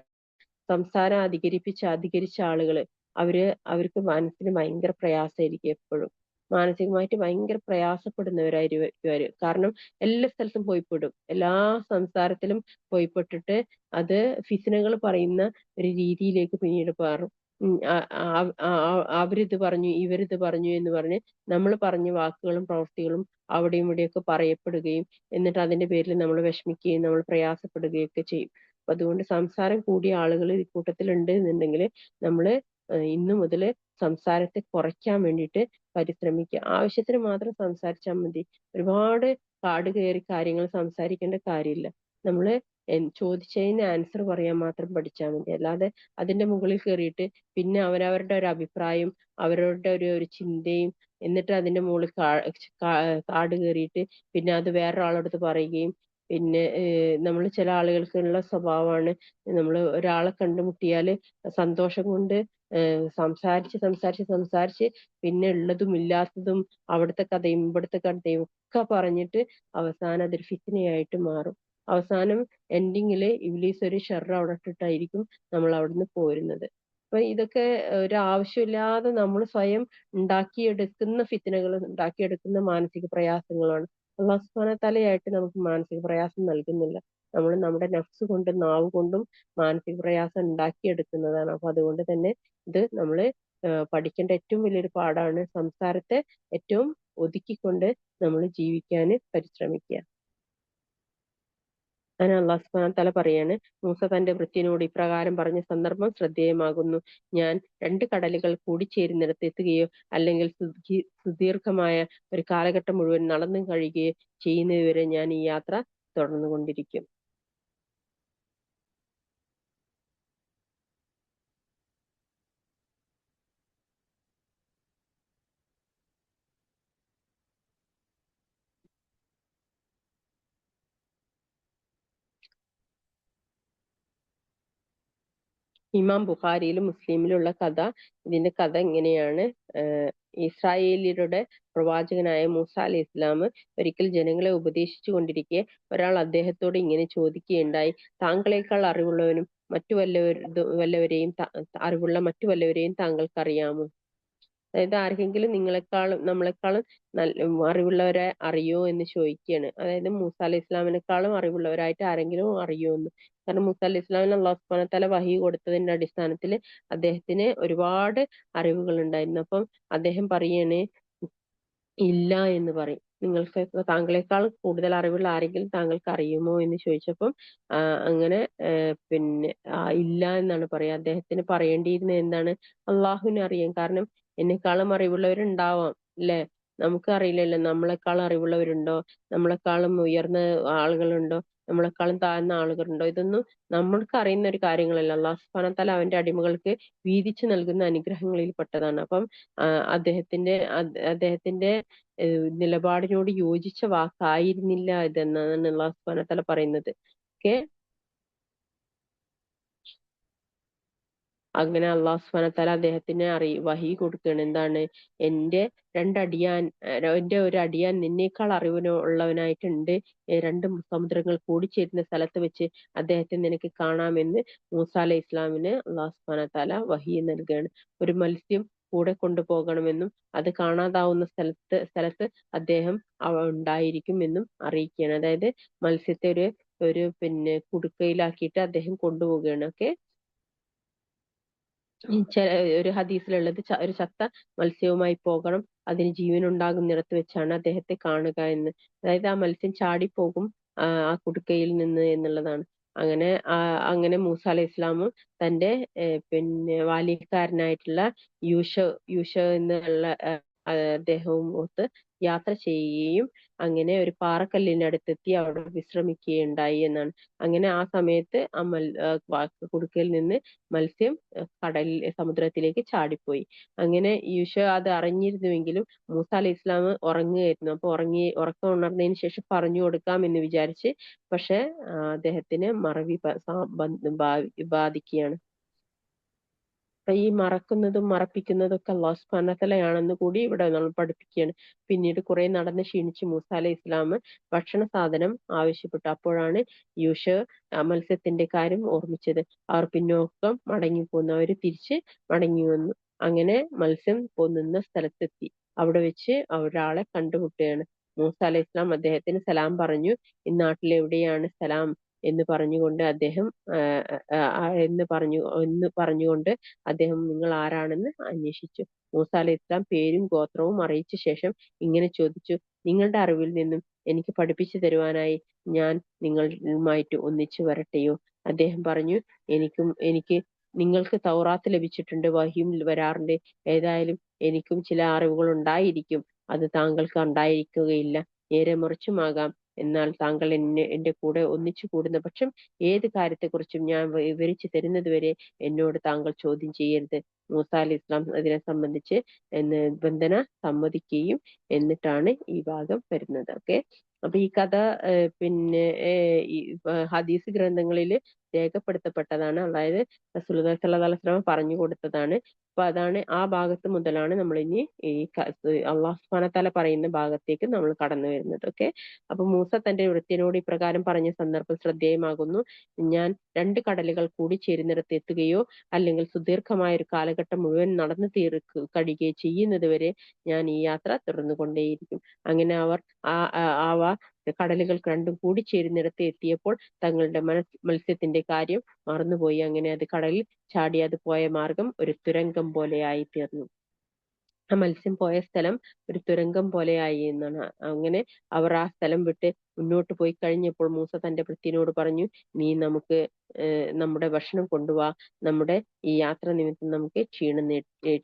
സംസാരം അധികരിച്ച ആളുകള് അവർക്ക് മനസ്സിന് ഭയങ്കര പ്രയാസമായിരിക്കും എപ്പോഴും. മാനസികമായിട്ട് ഭയങ്കര പ്രയാസപ്പെടുന്നവരായിരിക്കും. കാരണം എല്ലാ സ്ഥലത്തും പോയിപ്പെടും. എല്ലാ സംസാരത്തിലും പോയിപ്പെട്ടിട്ട് അത് ഫിത്നകൾ പറയുന്ന ഒരു രീതിയിലേക്ക് പിന്നീട് മാറും. അവരിത് പറഞ്ഞു ഇവരിത് പറഞ്ഞു എന്ന് പറഞ്ഞ് നമ്മൾ പറഞ്ഞ വാക്കുകളും പ്രവൃത്തികളും അവിടെയും ഇവിടെയൊക്കെ പറയപ്പെടുകയും എന്നിട്ട് അതിന്റെ പേരിൽ നമ്മൾ വിഷമിക്കുകയും നമ്മൾ പ്രയാസപ്പെടുകയും ഒക്കെ ചെയ്യും. അപ്പൊ അതുകൊണ്ട് സംസാരം കൂടിയ ആളുകൾ ഈ കൂട്ടത്തിലുണ്ട് എന്നുണ്ടെങ്കിൽ നമ്മൾ ഇന്നു മുതൽ സംസാരത്തെ കുറയ്ക്കാൻ വേണ്ടിയിട്ട് പരിശ്രമിക്കുക. ആവശ്യത്തിന് മാത്രം സംസാരിച്ചാൽ മതി. ഒരുപാട് കാട് കയറി കാര്യങ്ങൾ സംസാരിക്കേണ്ട കാര്യമില്ല. നമ്മള് ചോദിച്ചതിന് ആൻസർ പറയാൻ മാത്രം പഠിച്ചാൽ മതി. അല്ലാതെ അതിന്റെ മുകളിൽ കയറിയിട്ട് പിന്നെ അവരവരുടെ ഒരു അഭിപ്രായം അവരുടെ ഒരു ചിന്തയും എന്നിട്ട് അതിന്റെ മുകളിൽ കാട് കയറിയിട്ട് പിന്നെ അത് വേറൊരാളടുത്ത് പറയുകയും പിന്നെ നമ്മൾ ചില ആളുകൾക്കുള്ള സ്വഭാവമാണ് നമ്മൾ ഒരാളെ കണ്ടുമുട്ടിയാല് സന്തോഷം കൊണ്ട് സംസാരിച്ച് പിന്നെ ഉള്ളതും ഇല്ലാത്തതും അവിടുത്തെ കഥയും ഇവിടുത്തെ കഥയും ഒക്കെ പറഞ്ഞിട്ട് അവസാനം അതൊരു ഫിത്നയായിട്ട് മാറും. അവസാനം എൻഡിങ്ങില് ഇബ്ലീസ് ഒരു ഷെർ അവിടെ ഇട്ടിട്ടായിരിക്കും നമ്മൾ അവിടുന്ന് പോരുന്നത്. അപ്പൊ ഇതൊക്കെ ഒരു ആവശ്യമില്ലാതെ നമ്മൾ സ്വയം ഉണ്ടാക്കിയെടുക്കുന്ന ഫിത്നകൾ, ഉണ്ടാക്കിയെടുക്കുന്ന മാനസിക പ്രയാസങ്ങളാണ്. അള്ളാഹു സുബ്ഹാനഹു വ തആലയായിട്ട് നമുക്ക് മാനസിക പ്രയാസം നൽകുന്നില്ല. നമ്മൾ നമ്മുടെ നഫ്സ് കൊണ്ടും നാവ് കൊണ്ടും മാനസിക പ്രയാസം ഉണ്ടാക്കിയെടുക്കുന്നതാണ്. അപ്പൊ അതുകൊണ്ട് തന്നെ ഇത് നമ്മള് പഠിക്കേണ്ട ഏറ്റവും വലിയൊരു പാഠാണ്. സംസാരത്തെ ഏറ്റവും ഒതുക്കിക്കൊണ്ട് നമ്മൾ ജീവിക്കാൻ പരിശ്രമിക്കുക. അങ്ങനെ അള്ളാഹു സുബ്ഹാനഹു വ തആല പറയാണ്, മൂസ തന്റെ ഭൃത്യനോട് ഇപ്രകാരം പറഞ്ഞ സന്ദർഭം ശ്രദ്ധേയമാകുന്നു. ഞാൻ 2 കടലുകൾ കൂടിച്ചേരുന്നിടത്ത് എത്തുകയോ അല്ലെങ്കിൽ സുദീർഘമായ ഒരു കാലഘട്ടം മുഴുവൻ നടന്നു കഴിയുകയോ ചെയ്യുന്നതുവരെ ഞാൻ ഈ യാത്ര തുടർന്നുകൊണ്ടിരിക്കും. ഇമാം ബുഖാരിയിലും മുസ്ലിമിലും ഉള്ള കഥ, ഇതിന്റെ കഥ ഇങ്ങനെയാണ്. ഇസ്രായേലിയരുടെ പ്രവാചകനായ മൂസ അലൈഹി ഇസ്ലാം ഒരിക്കൽ ജനങ്ങളെ ഉപദേശിച്ചു കൊണ്ടിരിക്കെ ഒരാൾ അദ്ദേഹത്തോട് ഇങ്ങനെ ചോദിക്കുകയുണ്ടായി, താങ്കളെക്കാൾ അറിവുള്ളവനും അറിവുള്ള മറ്റു വല്ലവരെയും താങ്കൾക്ക് അറിയാമോ? അതായത് ആർക്കെങ്കിലും നമ്മളെക്കാളും അറിവുള്ളവരെ അറിയോ എന്ന് ചോദിക്കുകയാണ്. അതായത് മൂസ അലൈഹി ഇസ്ലാമിനെക്കാളും അറിവുള്ളവരായിട്ട് ആരെങ്കിലും അറിയോ എന്ന്. കാരണം മൂസ അലൈഹി ഇസ്ലാമിന് അള്ളാഹു സുബ്ഹാനഹു വ തആല വഹി കൊടുത്തതിന്റെ അടിസ്ഥാനത്തിൽ അദ്ദേഹത്തിന് ഒരുപാട് അറിവുകൾ ഉണ്ടായിരുന്നു. അപ്പം അദ്ദേഹം പറയാണ് ഇല്ല എന്ന് പറയും. താങ്കളെക്കാൾ കൂടുതൽ അറിവുള്ള ആരെങ്കിലും താങ്കൾക്ക് അറിയുമോ എന്ന് ചോദിച്ചപ്പം അങ്ങനെ പിന്നെ ഇല്ല എന്നാണ് പറയാ. അദ്ദേഹത്തിന് പറയേണ്ടിയിരുന്നത് എന്താണ്? അള്ളാഹുവിന് അറിയാം. കാരണം എന്നെക്കാളും അറിവുള്ളവരുണ്ടാവാം, അല്ലെ? നമുക്ക് അറിയില്ലല്ലോ നമ്മളെക്കാളും അറിവുള്ളവരുണ്ടോ, നമ്മളെക്കാളും ഉയർന്ന ആളുകളുണ്ടോ, നമ്മളെക്കാളും താഴ്ന്ന ആളുകളുണ്ടോ. ഇതൊന്നും നമ്മൾക്ക് അറിയുന്ന ഒരു കാര്യങ്ങളല്ല. അള്ളാഹു സുബ്ഹാനഹു വ തആല അവന്റെ അടിമകൾക്ക് വീതിച്ചു നൽകുന്ന അനുഗ്രഹങ്ങളിൽ പെട്ടതാണ്. അപ്പം അദ്ദേഹത്തിന്റെ നിലപാടിനോട് യോജിച്ച വാക്കായിരുന്നില്ല ഇതെന്നാണ് അള്ളാഹു സുബ്ഹാനഹു വ തആല പറയുന്നത്. ഓക്കെ, അങ്ങനെ അള്ളാഹു സുബ്ഹാനഹു വ തആല അദ്ദേഹത്തിന് വഹി കൊടുക്കുകയാണ്. എന്താണ്? എന്റെ എന്റെ ഒരു അടിയാൻ നിന്നേക്കാൾ അറിവിനുള്ളവനായിട്ടുണ്ട്. 2 സമുദ്രങ്ങൾ കൂടിച്ചേരുന്ന സ്ഥലത്ത് വെച്ച് അദ്ദേഹത്തെ നിനക്ക് കാണാമെന്ന് മൂസ അലൈഹി ഇസ്ലാമിന് അള്ളാഹു സുബ്ഹാനഹു വ തആല വഹി നൽകുകയാണ്. ഒരു മത്സ്യം കൂടെ കൊണ്ടുപോകണമെന്നും അത് കാണാതാവുന്ന സ്ഥലത്ത് അദ്ദേഹം ഉണ്ടായിരിക്കും എന്നും അറിയിക്കുകയാണ്. അതായത് മത്സ്യത്തെ ഒരു പിന്നെ കുടുക്കയിലാക്കിയിട്ട് അദ്ദേഹം കൊണ്ടുപോവുകയാണ്. ഓക്കെ, ഒരു ഹദീസിലുള്ളത് ഒരു ചത്ത മത്സ്യവുമായി പോകണം, അതിന് ജീവൻ ഉണ്ടാകുന്നിടത്ത് വെച്ചാണ് അദ്ദേഹത്തെ കാണുക എന്ന്. അതായത് ആ മത്സ്യം ചാടിപ്പോകും ആ കുടുക്കയിൽ നിന്ന് എന്നുള്ളതാണ്. അങ്ങനെ മൂസ അലൈഹി ഇസ്ലാമും തന്റെ പിന്നെ ബാല്യക്കാരനായിട്ടുള്ള യൂഷ എന്നുള്ള അദ്ദേഹവും ഒത്ത് യാത്ര ചെയ്യുകയും അങ്ങനെ ഒരു പാറക്കല്ലിനടുത്തെത്തി അവിടെ വിശ്രമിക്കുകയുണ്ടായി എന്നാണ്. അങ്ങനെ ആ സമയത്ത് കുടുക്കയിൽ നിന്ന് മത്സ്യം സമുദ്രത്തിലേക്ക് ചാടിപ്പോയി. അങ്ങനെ യൂഷ അത് അറിഞ്ഞിരുന്നുവെങ്കിലും മൂസ അലൈഹി ഇസ്ലാം ഉറങ്ങുകയായിരുന്നു. അപ്പൊ ഉറക്കം ഉണർന്നതിന് ശേഷം പറഞ്ഞു കൊടുക്കാം എന്ന് വിചാരിച്ച്, പക്ഷെ അദ്ദേഹത്തിന് മറവി ബാധിക്കുകയാണ്. ഈ മറക്കുന്നതും മറപ്പിക്കുന്നതും ഒക്കെ അള്ളാഹു സുബ്ഹാനഹു വതആലയാണെന്ന് കൂടി ഇവിടെ നമ്മൾ പഠിപ്പിക്കുകയാണ്. പിന്നീട് കുറെ നടന്ന് ക്ഷീണിച്ച് മൂസ അലൈഹി ഇസ്ലാം ഭക്ഷണ സാധനം ആവശ്യപ്പെട്ടു. അപ്പോഴാണ് യൂഷ മത്സ്യത്തിന്റെ കാര്യം ഓർമ്മിച്ചത്. അവർ പിന്നോക്കം മടങ്ങി പോന്നു. അവര് തിരിച്ച് മടങ്ങി വന്നു. അങ്ങനെ മത്സ്യം നിന്ന സ്ഥലത്തെത്തി. അവിടെ വെച്ച് ഒരാളെ കണ്ടുമുട്ടുകയാണ്. മൂസ അലൈഹി ഇസ്ലാം അദ്ദേഹത്തിന് സലാം പറഞ്ഞു. ഇന്നാട്ടിൽ എവിടെയാണ് സലാം എന്ന് പറഞ്ഞുകൊണ്ട് അദ്ദേഹം എന്ന് പറഞ്ഞുകൊണ്ട് അദ്ദേഹം നിങ്ങൾ ആരാണെന്ന് അന്വേഷിച്ചു. മൂസ അലൈഹി ഇസ്ലാം പേരും ഗോത്രവും അറിയിച്ച ശേഷം ഇങ്ങനെ ചോദിച്ചു, നിങ്ങളുടെ അറിവിൽ നിന്നും എനിക്ക് പഠിപ്പിച്ചു തരുവാനായി ഞാൻ നിങ്ങളുമായിട്ട് ഒന്നിച്ചു വരട്ടെയോ? അദ്ദേഹം പറഞ്ഞു, എനിക്ക് നിങ്ങൾക്ക് തൗറാത്ത് ലഭിച്ചിട്ടുണ്ട്, വഹിയും വരാറുണ്ട്. ഏതായാലും എനിക്കും ചില അറിവുകൾ ഉണ്ടായിരിക്കും. അത് താങ്കൾക്ക് ഉണ്ടായിരിക്കുകയില്ല, നേരെ മറിച്ചുമാകാം. എന്നാൽ താങ്കൾ എന്റെ കൂടെ ഒന്നിച്ചു കൂടുന്ന പക്ഷം ഏത് കാര്യത്തെക്കുറിച്ചും ഞാൻ വിവരിച്ചു തരുന്നത് വരെ എന്നോട് താങ്കൾ ചോദ്യം ചെയ്യരുത്. മൂസ അലൈഹി ഇസ്ലാം അതിനെ സംബന്ധിച്ച് നിബന്ധന സമ്മതിക്കുകയും എന്നിട്ടാണ് ഈ ഭാഗം വരുന്നത്. ഓക്കെ. അപ്പൊ ഈ കഥ പിന്നെ ഈ ഹദീസ് ഗ്രന്ഥങ്ങളിൽ രേഖപ്പെടുത്തപ്പെട്ടതാണ്. അതായത് റസൂലുള്ളാഹി സ്വല്ലല്ലാഹു അലൈഹി വസല്ലം പറഞ്ഞു കൊടുത്തതാണ്. അപ്പൊ അതാണ് ആ ഭാഗത്ത് മുതലാണ് നമ്മൾ ഇനി ഈ അള്ളാഹു സുബ്ഹാനഹു വ തആല പറയുന്ന ഭാഗത്തേക്ക് നമ്മൾ കടന്നു വരുന്നത്. ഓക്കെ. അപ്പൊ മൂസ തന്റെ വൃത്യനോട് ഇപ്രകാരം പറഞ്ഞ സന്ദർഭം ശ്രദ്ധേയമാകുന്നു. ഞാൻ 2 കടലുകൾ കൂടി ചേരുന്നിടത്ത് എത്തുകയോ അല്ലെങ്കിൽ സുദീർഘമായ ഒരു കാലഘട്ടം മുഴുവൻ നടന്നു കഴിയുകയോ ചെയ്യുന്നത് വരെ ഞാൻ ഈ യാത്ര തുടർന്നുകൊണ്ടേയിരിക്കും. അങ്ങനെ അവ കടലുകൾ രണ്ടും കൂടി ചേരുന്നിടത്ത് എത്തിയപ്പോൾ തങ്ങളുടെ മത്സ്യത്തിന്റെ കാര്യം മറന്നുപോയി. അങ്ങനെ അത് കടലിൽ ചാടി അത് പോയ മാർഗം ഒരു തുരങ്കം പോലെയായി തീർന്നു. ആ മത്സ്യം പോയ സ്ഥലം ഒരു തുരങ്കം പോലെയായി എന്നാണ്. അങ്ങനെ അവർ ആ സ്ഥലം വിട്ട് മുന്നോട്ട് പോയി കഴിഞ്ഞപ്പോൾ മൂസ തന്റെ ഭൃത്യനോട് പറഞ്ഞു, നീ നമുക്ക് നമ്മുടെ ഭക്ഷണം കൊണ്ടുവാ, നമ്മുടെ ഈ യാത്ര നിമിത്തം നമുക്ക്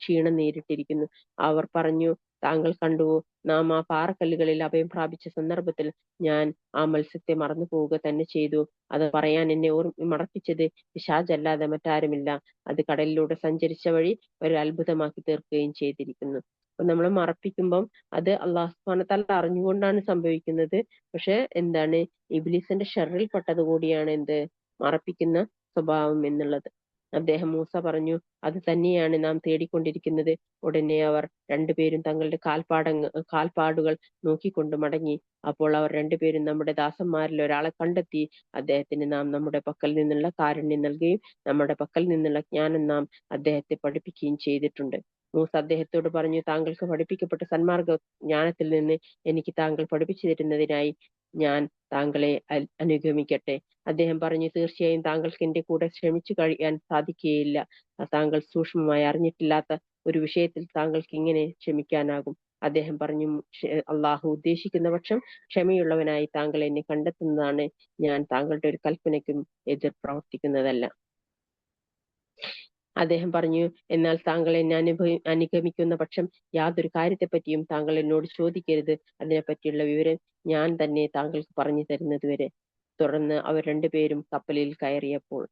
ക്ഷീണം നേരിട്ടിരിക്കുന്നു. അവർ പറഞ്ഞു, താങ്കൾ കണ്ടുവോ, നാം ആ പാറക്കല്ലുകളിൽ അഭയം പ്രാപിച്ച സന്ദർഭത്തിൽ ഞാൻ ആ മത്സ്യത്തെ മറന്നു പോവുക തന്നെ ചെയ്തു. അത് പറയാൻ എന്നെ മറപ്പിച്ചത് പിശാചല്ലാതെ മറ്റാരുമില്ല. അത് കടലിലൂടെ സഞ്ചരിച്ച വഴി ഒരു അത്ഭുതമാക്കി തീർക്കുകയും ചെയ്തിരിക്കുന്നു. അപ്പൊ നമ്മൾ മറപ്പിക്കുമ്പം അത് അള്ളാഹു സുബ്ഹാനഹു വ തആല അറിഞ്ഞുകൊണ്ടാണ് സംഭവിക്കുന്നത്. പക്ഷെ എന്താണ്, ഇബ്ലീസിന്റെ ഷർറിൽ പെട്ടത് കൂടിയാണ് എന്ത്, മറപ്പിക്കുന്ന സ്വഭാവം എന്നുള്ളത്. അദ്ദേഹം മൂസ പറഞ്ഞു, അത് തന്നെയാണ് നാം തേടിക്കൊണ്ടിരിക്കുന്നത്. ഉടനെ അവർ രണ്ടുപേരും തങ്ങളുടെ കാൽപ്പാടുകൾ നോക്കിക്കൊണ്ട് മടങ്ങി. അപ്പോൾ അവർ രണ്ടുപേരും നമ്മുടെ ദാസന്മാരിൽ ഒരാളെ കണ്ടെത്തി. അദ്ദേഹത്തിന് നാം നമ്മുടെ പക്കൽ നിന്നുള്ള കാരുണ്യം നൽകുകയും നമ്മുടെ പക്കൽ നിന്നുള്ള ജ്ഞാനം നാം അദ്ദേഹത്തെ പഠിപ്പിക്കുകയും ചെയ്തിട്ടുണ്ട്. മൂസ അദ്ദേഹത്തോട് പറഞ്ഞു, താങ്കൾക്ക് പഠിപ്പിക്കപ്പെട്ട സന്മാർഗ ജ്ഞാനത്തിൽ നിന്ന് എനിക്ക് താങ്കൾ പഠിപ്പിച്ചു തരുന്നതിനായി ഞാൻ താങ്കളെ അനുഗമിക്കട്ടെ. അദ്ദേഹം പറഞ്ഞു, തീർച്ചയായും താങ്കൾക്ക് എന്റെ കൂടെ ശ്രമിച്ചു കഴിയാൻ സാധിക്കുകയില്ല. താങ്കൾ സൂക്ഷ്മമായി അറിഞ്ഞിട്ടില്ലാത്ത ഒരു വിഷയത്തിൽ താങ്കൾക്ക് ഇങ്ങനെ ക്ഷമിക്കാനാകും. അദ്ദേഹം പറഞ്ഞു, അള്ളാഹു ഉദ്ദേശിക്കുന്ന പക്ഷം ക്ഷമയുള്ളവനായി താങ്കൾ എന്നെ കണ്ടെത്തുന്നതാണ്. ഞാൻ താങ്കളുടെ ഒരു കൽപ്പനയ്ക്കും എതിർ പ്രവർത്തിക്കുന്നതല്ല. അദ്ദേഹം പറഞ്ഞു, എന്നാൽ താങ്കൾ എന്നെ അനുഗമിക്കുന്ന പക്ഷം യാതൊരു കാര്യത്തെപ്പറ്റിയും താങ്കൾ എന്നോട് ചോദിക്കരുത്. അതിനെപ്പറ്റിയുള്ള വിവരം ഞാൻ തന്നെ താങ്കൾക്ക് പറഞ്ഞു തരുന്നത് വരെ. തുടർന്ന് അവർ രണ്ടുപേരും കപ്പലിൽ കയറിയപ്പോൾ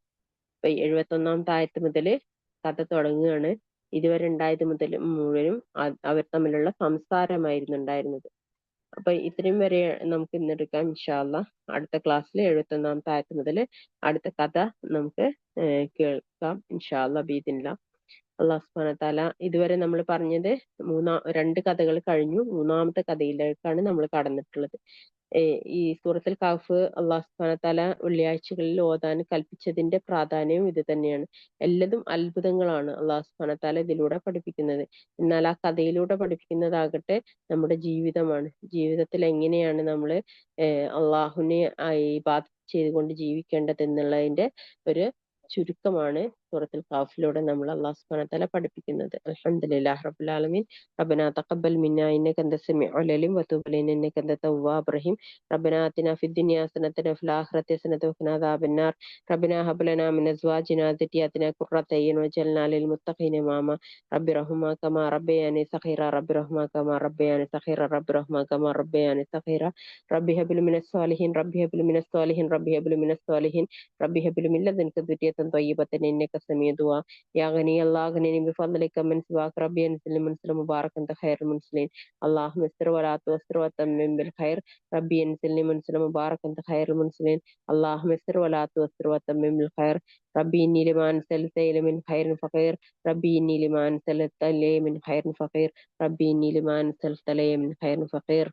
71ാമത്തെ ആയത്ത് മുതൽ കഥ തുടങ്ങുകയാണ്. ഇതുവരെ ഉണ്ടായത് മുഴുവനും അവർ തമ്മിലുള്ള സംസാരമായിരുന്നു ഉണ്ടായിരുന്നത്. അപ്പൊ ഇത്രയും വരെ നമുക്ക് ഇന്നെടുക്കാം. ഇൻഷാ അല്ലാഹ് അടുത്ത ക്ലാസ്സിൽ 71ാമത്തെ ആയത്ത് മുതൽ അടുത്ത കഥ നമുക്ക് കേൾക്കാം. ഇൻഷാ അല്ലാഹ് ബിഇദ്നില്ലാഹ്. അള്ളാഹു സുബ്ഹാനഹു വ തആല ഇതുവരെ നമ്മൾ പറഞ്ഞത് 2 കഥകൾ കഴിഞ്ഞു. 3ാമത്തെ കഥയിലേക്കാണ് നമ്മൾ കടന്നിട്ടുള്ളത്. ഈ സൂറത്തുൽ കഹ്ഫ് അള്ളാഹു സുബ്ഹാനഹു വ തആല വെള്ളിയാഴ്ചകളിൽ ഓതാൻ കൽപ്പിച്ചതിന്റെ പ്രാധാന്യവും ഇത് തന്നെയാണ്. എല്ലതും അത്ഭുതങ്ങളാണ് അള്ളാഹു സുബ്ഹാനഹു വ തആല ഇതിലൂടെ പഠിപ്പിക്കുന്നത്. എന്നാൽ ആ കഥയിലൂടെ പഠിപ്പിക്കുന്നതാകട്ടെ നമ്മുടെ ജീവിതമാണ്. ജീവിതത്തിൽ എങ്ങനെയാണ് നമ്മൾ അള്ളാഹുവിനെ ഇബാദത്ത് ചെയ്തുകൊണ്ട് ജീവിക്കേണ്ടത് എന്നുള്ളതിന്റെ ഒരു ചുരുക്കമാണ് സൂറത്തുൽ കഹ്ഫിലൂടെ നമ്മൾ അള്ളാഹു സുബ്ഹാനഹു വ തആല പഠിപ്പിക്കുന്നത്. അൽഹംദുലില്ലാഹി റബ്ബിൽ ആലമീൻ. റബ്ബനാ തഖബ്ബൽ മിന്നാ ഇന്നക അൻത സമീഉൽ അലീം വതുബ് അലൈനാ ഇന്നക അൻത തവ്വാബുർ റഹീം. റബ്ബനാ ആതിനാ ഫിദ് ദുനിയാ ഹസനതൻ വഫിൽ ആഖിറതി ഹസനതൻ വഖിനാ അദാബന്നാർ. റബ്ബനാ ഹബ് ലനാ മിൻ അസ്വാജിനാ വദുരിയ്യാതിനാ ഖുർറത അയ്യുൻ വജഅൽനാ ലിൽ മുത്തഖീന ഇമാമാ. റബ്ബി റഹ്മാ കമാ റബ്ബയാനി സഗീറ. റബ്ബി റഹ്മാ കമാ റബ്ബയാനി സഗീറ. റബ്ബി റഹ്മാ കമാ റബ്ബയാനി സഗീറ. റബ്ബി ഹബ് ലി മിനസ് സ്വാലിഹീൻ. റബ്ബി ഹബ് ലി മിനസ് സ്വാലിഹീൻ. റബ്ബി ഹബ് ലി മിനസ് സ്വാലിഹീൻ. റബ്ബി ഹബ് ലി മിൻ ലദുൻക ദുർരിയ്യത്തൻ ത്വയ്യിബത്തൻ ഇന്നക سميع دعاء. يا غني الله أغنني بفضلك من سواك ربي أنزل منزل مبارك أنت خير المنزلين. اللهم استر ولا تؤثر وتمم بالخير ربي أنزلني منزل مبارك أنت خير المنزلين. اللهم استر ولا تؤثر وتمم بالخير ربي إني لما أنزلت إلي من خير فقير ربي إني لما أنزلت إلي من خير فقير ربي إني لما أنزلت إلي من خير فقير.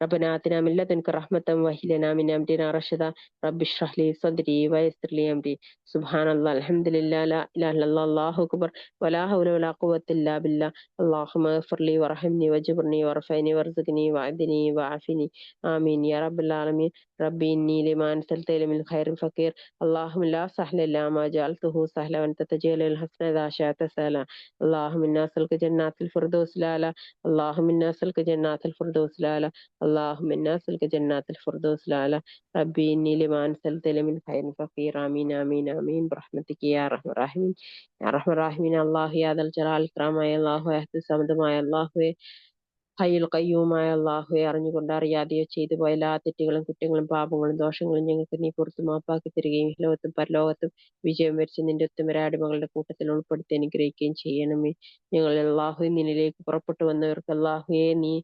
ربنا آتنا من لدنك رحمة وهب لنا من أمرنا رشدا. رب اشرح لي صدري ويسر لي أمري. سبحان الله الحمد لله لا إله إلا الله الله أكبر ولا حول ولا قوة إلا بالله. اللهم اغفر لي وارحمني واجبرني وارفعني وارزقني وعدني وعافني آمين يا رب العالمين. ربي إني لما أنزلت إلي من خير فقير. اللهم لا سهل إلا ما جعلته سهلا وأنت تجعل الحسن إذا شئت سهلا. اللهم إنا نسألك جنات الفردوس الأعلى. اللهم إنا نسألك جنات الفردوس الأعلى. اللهم إنا نسألك جنات الفردوس الأعلى. ربي إني لما أنزلت لي من خير فقير آمين آمين آمين برحمتك يا أرحم الراحمين. يا أرحم الراحمين الله يا ذا الجلال الإكرام يا الله يا സമതമായ അല്ലാഹുവേ ഹയ്യുൽ ഖയ്യൂമായ അല്ലാഹുവേ അറിഞ്ഞുകൊണ്ട് അറിയാതെയോ ചെയ്തു പോയ എല്ലാ തെറ്റുകളും കുറ്റങ്ങളും പാപങ്ങളും ദോഷങ്ങളും ഞങ്ങൾക്ക് നീ പുറത്തു മാപ്പാക്കി തരികയും ലോകത്തും പരലോകത്തും വിജയം വരിച്ച് നിന്റെ ഉത്തമരായ അടിമകളുടെ കൂട്ടത്തിൽ ഉൾപ്പെടുത്തി അനുഗ്രഹിക്കുകയും ചെയ്യണമേ. ഞങ്ങൾ അല്ലാഹു നിന്നിലേക്ക് പുറപ്പെട്ടു വന്നവർക്ക് അല്ലാഹുവേ നീ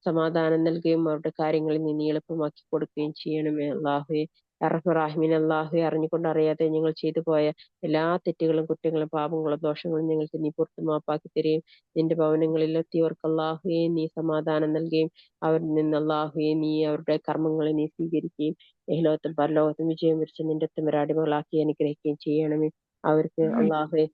സമാധാനം നൽകുകയും അവരുടെ കാര്യങ്ങളിൽ നീ എളുപ്പമാക്കി കൊടുക്കുകയും ചെയ്യണമേ. അല്ലാഹുവേ റഹ്മറാഹിമീൻ അല്ലാഹുവേ അറിഞ്ഞുകൊണ്ട് അറിയാതെ ഞങ്ങൾ ചെയ്തു പോയ എല്ലാ തെറ്റുകളും കുറ്റങ്ങളും പാപങ്ങളും ദോഷങ്ങളും ഞങ്ങൾക്ക് നീ പുറത്തു മാപ്പാക്കി തരികയും നിന്റെ ഭവനങ്ങളിൽ എത്തിയവർക്ക് അല്ലാഹുവേ നീ സമാധാനം നൽകുകയും അവരിൽ നിന്ന് അല്ലാഹുവേ നീ അവരുടെ കർമ്മങ്ങളെ നീ സ്വീകരിക്കുകയും ഇഹലോകത്തും പരലോകത്തും വിജയം വരിച്ച് നിന്റെ ഉത്തമരാടിമകളാക്കി അനുഗ്രഹിക്കുകയും ചെയ്യണമേ. അവർക്ക് അല്ലാഹുവേ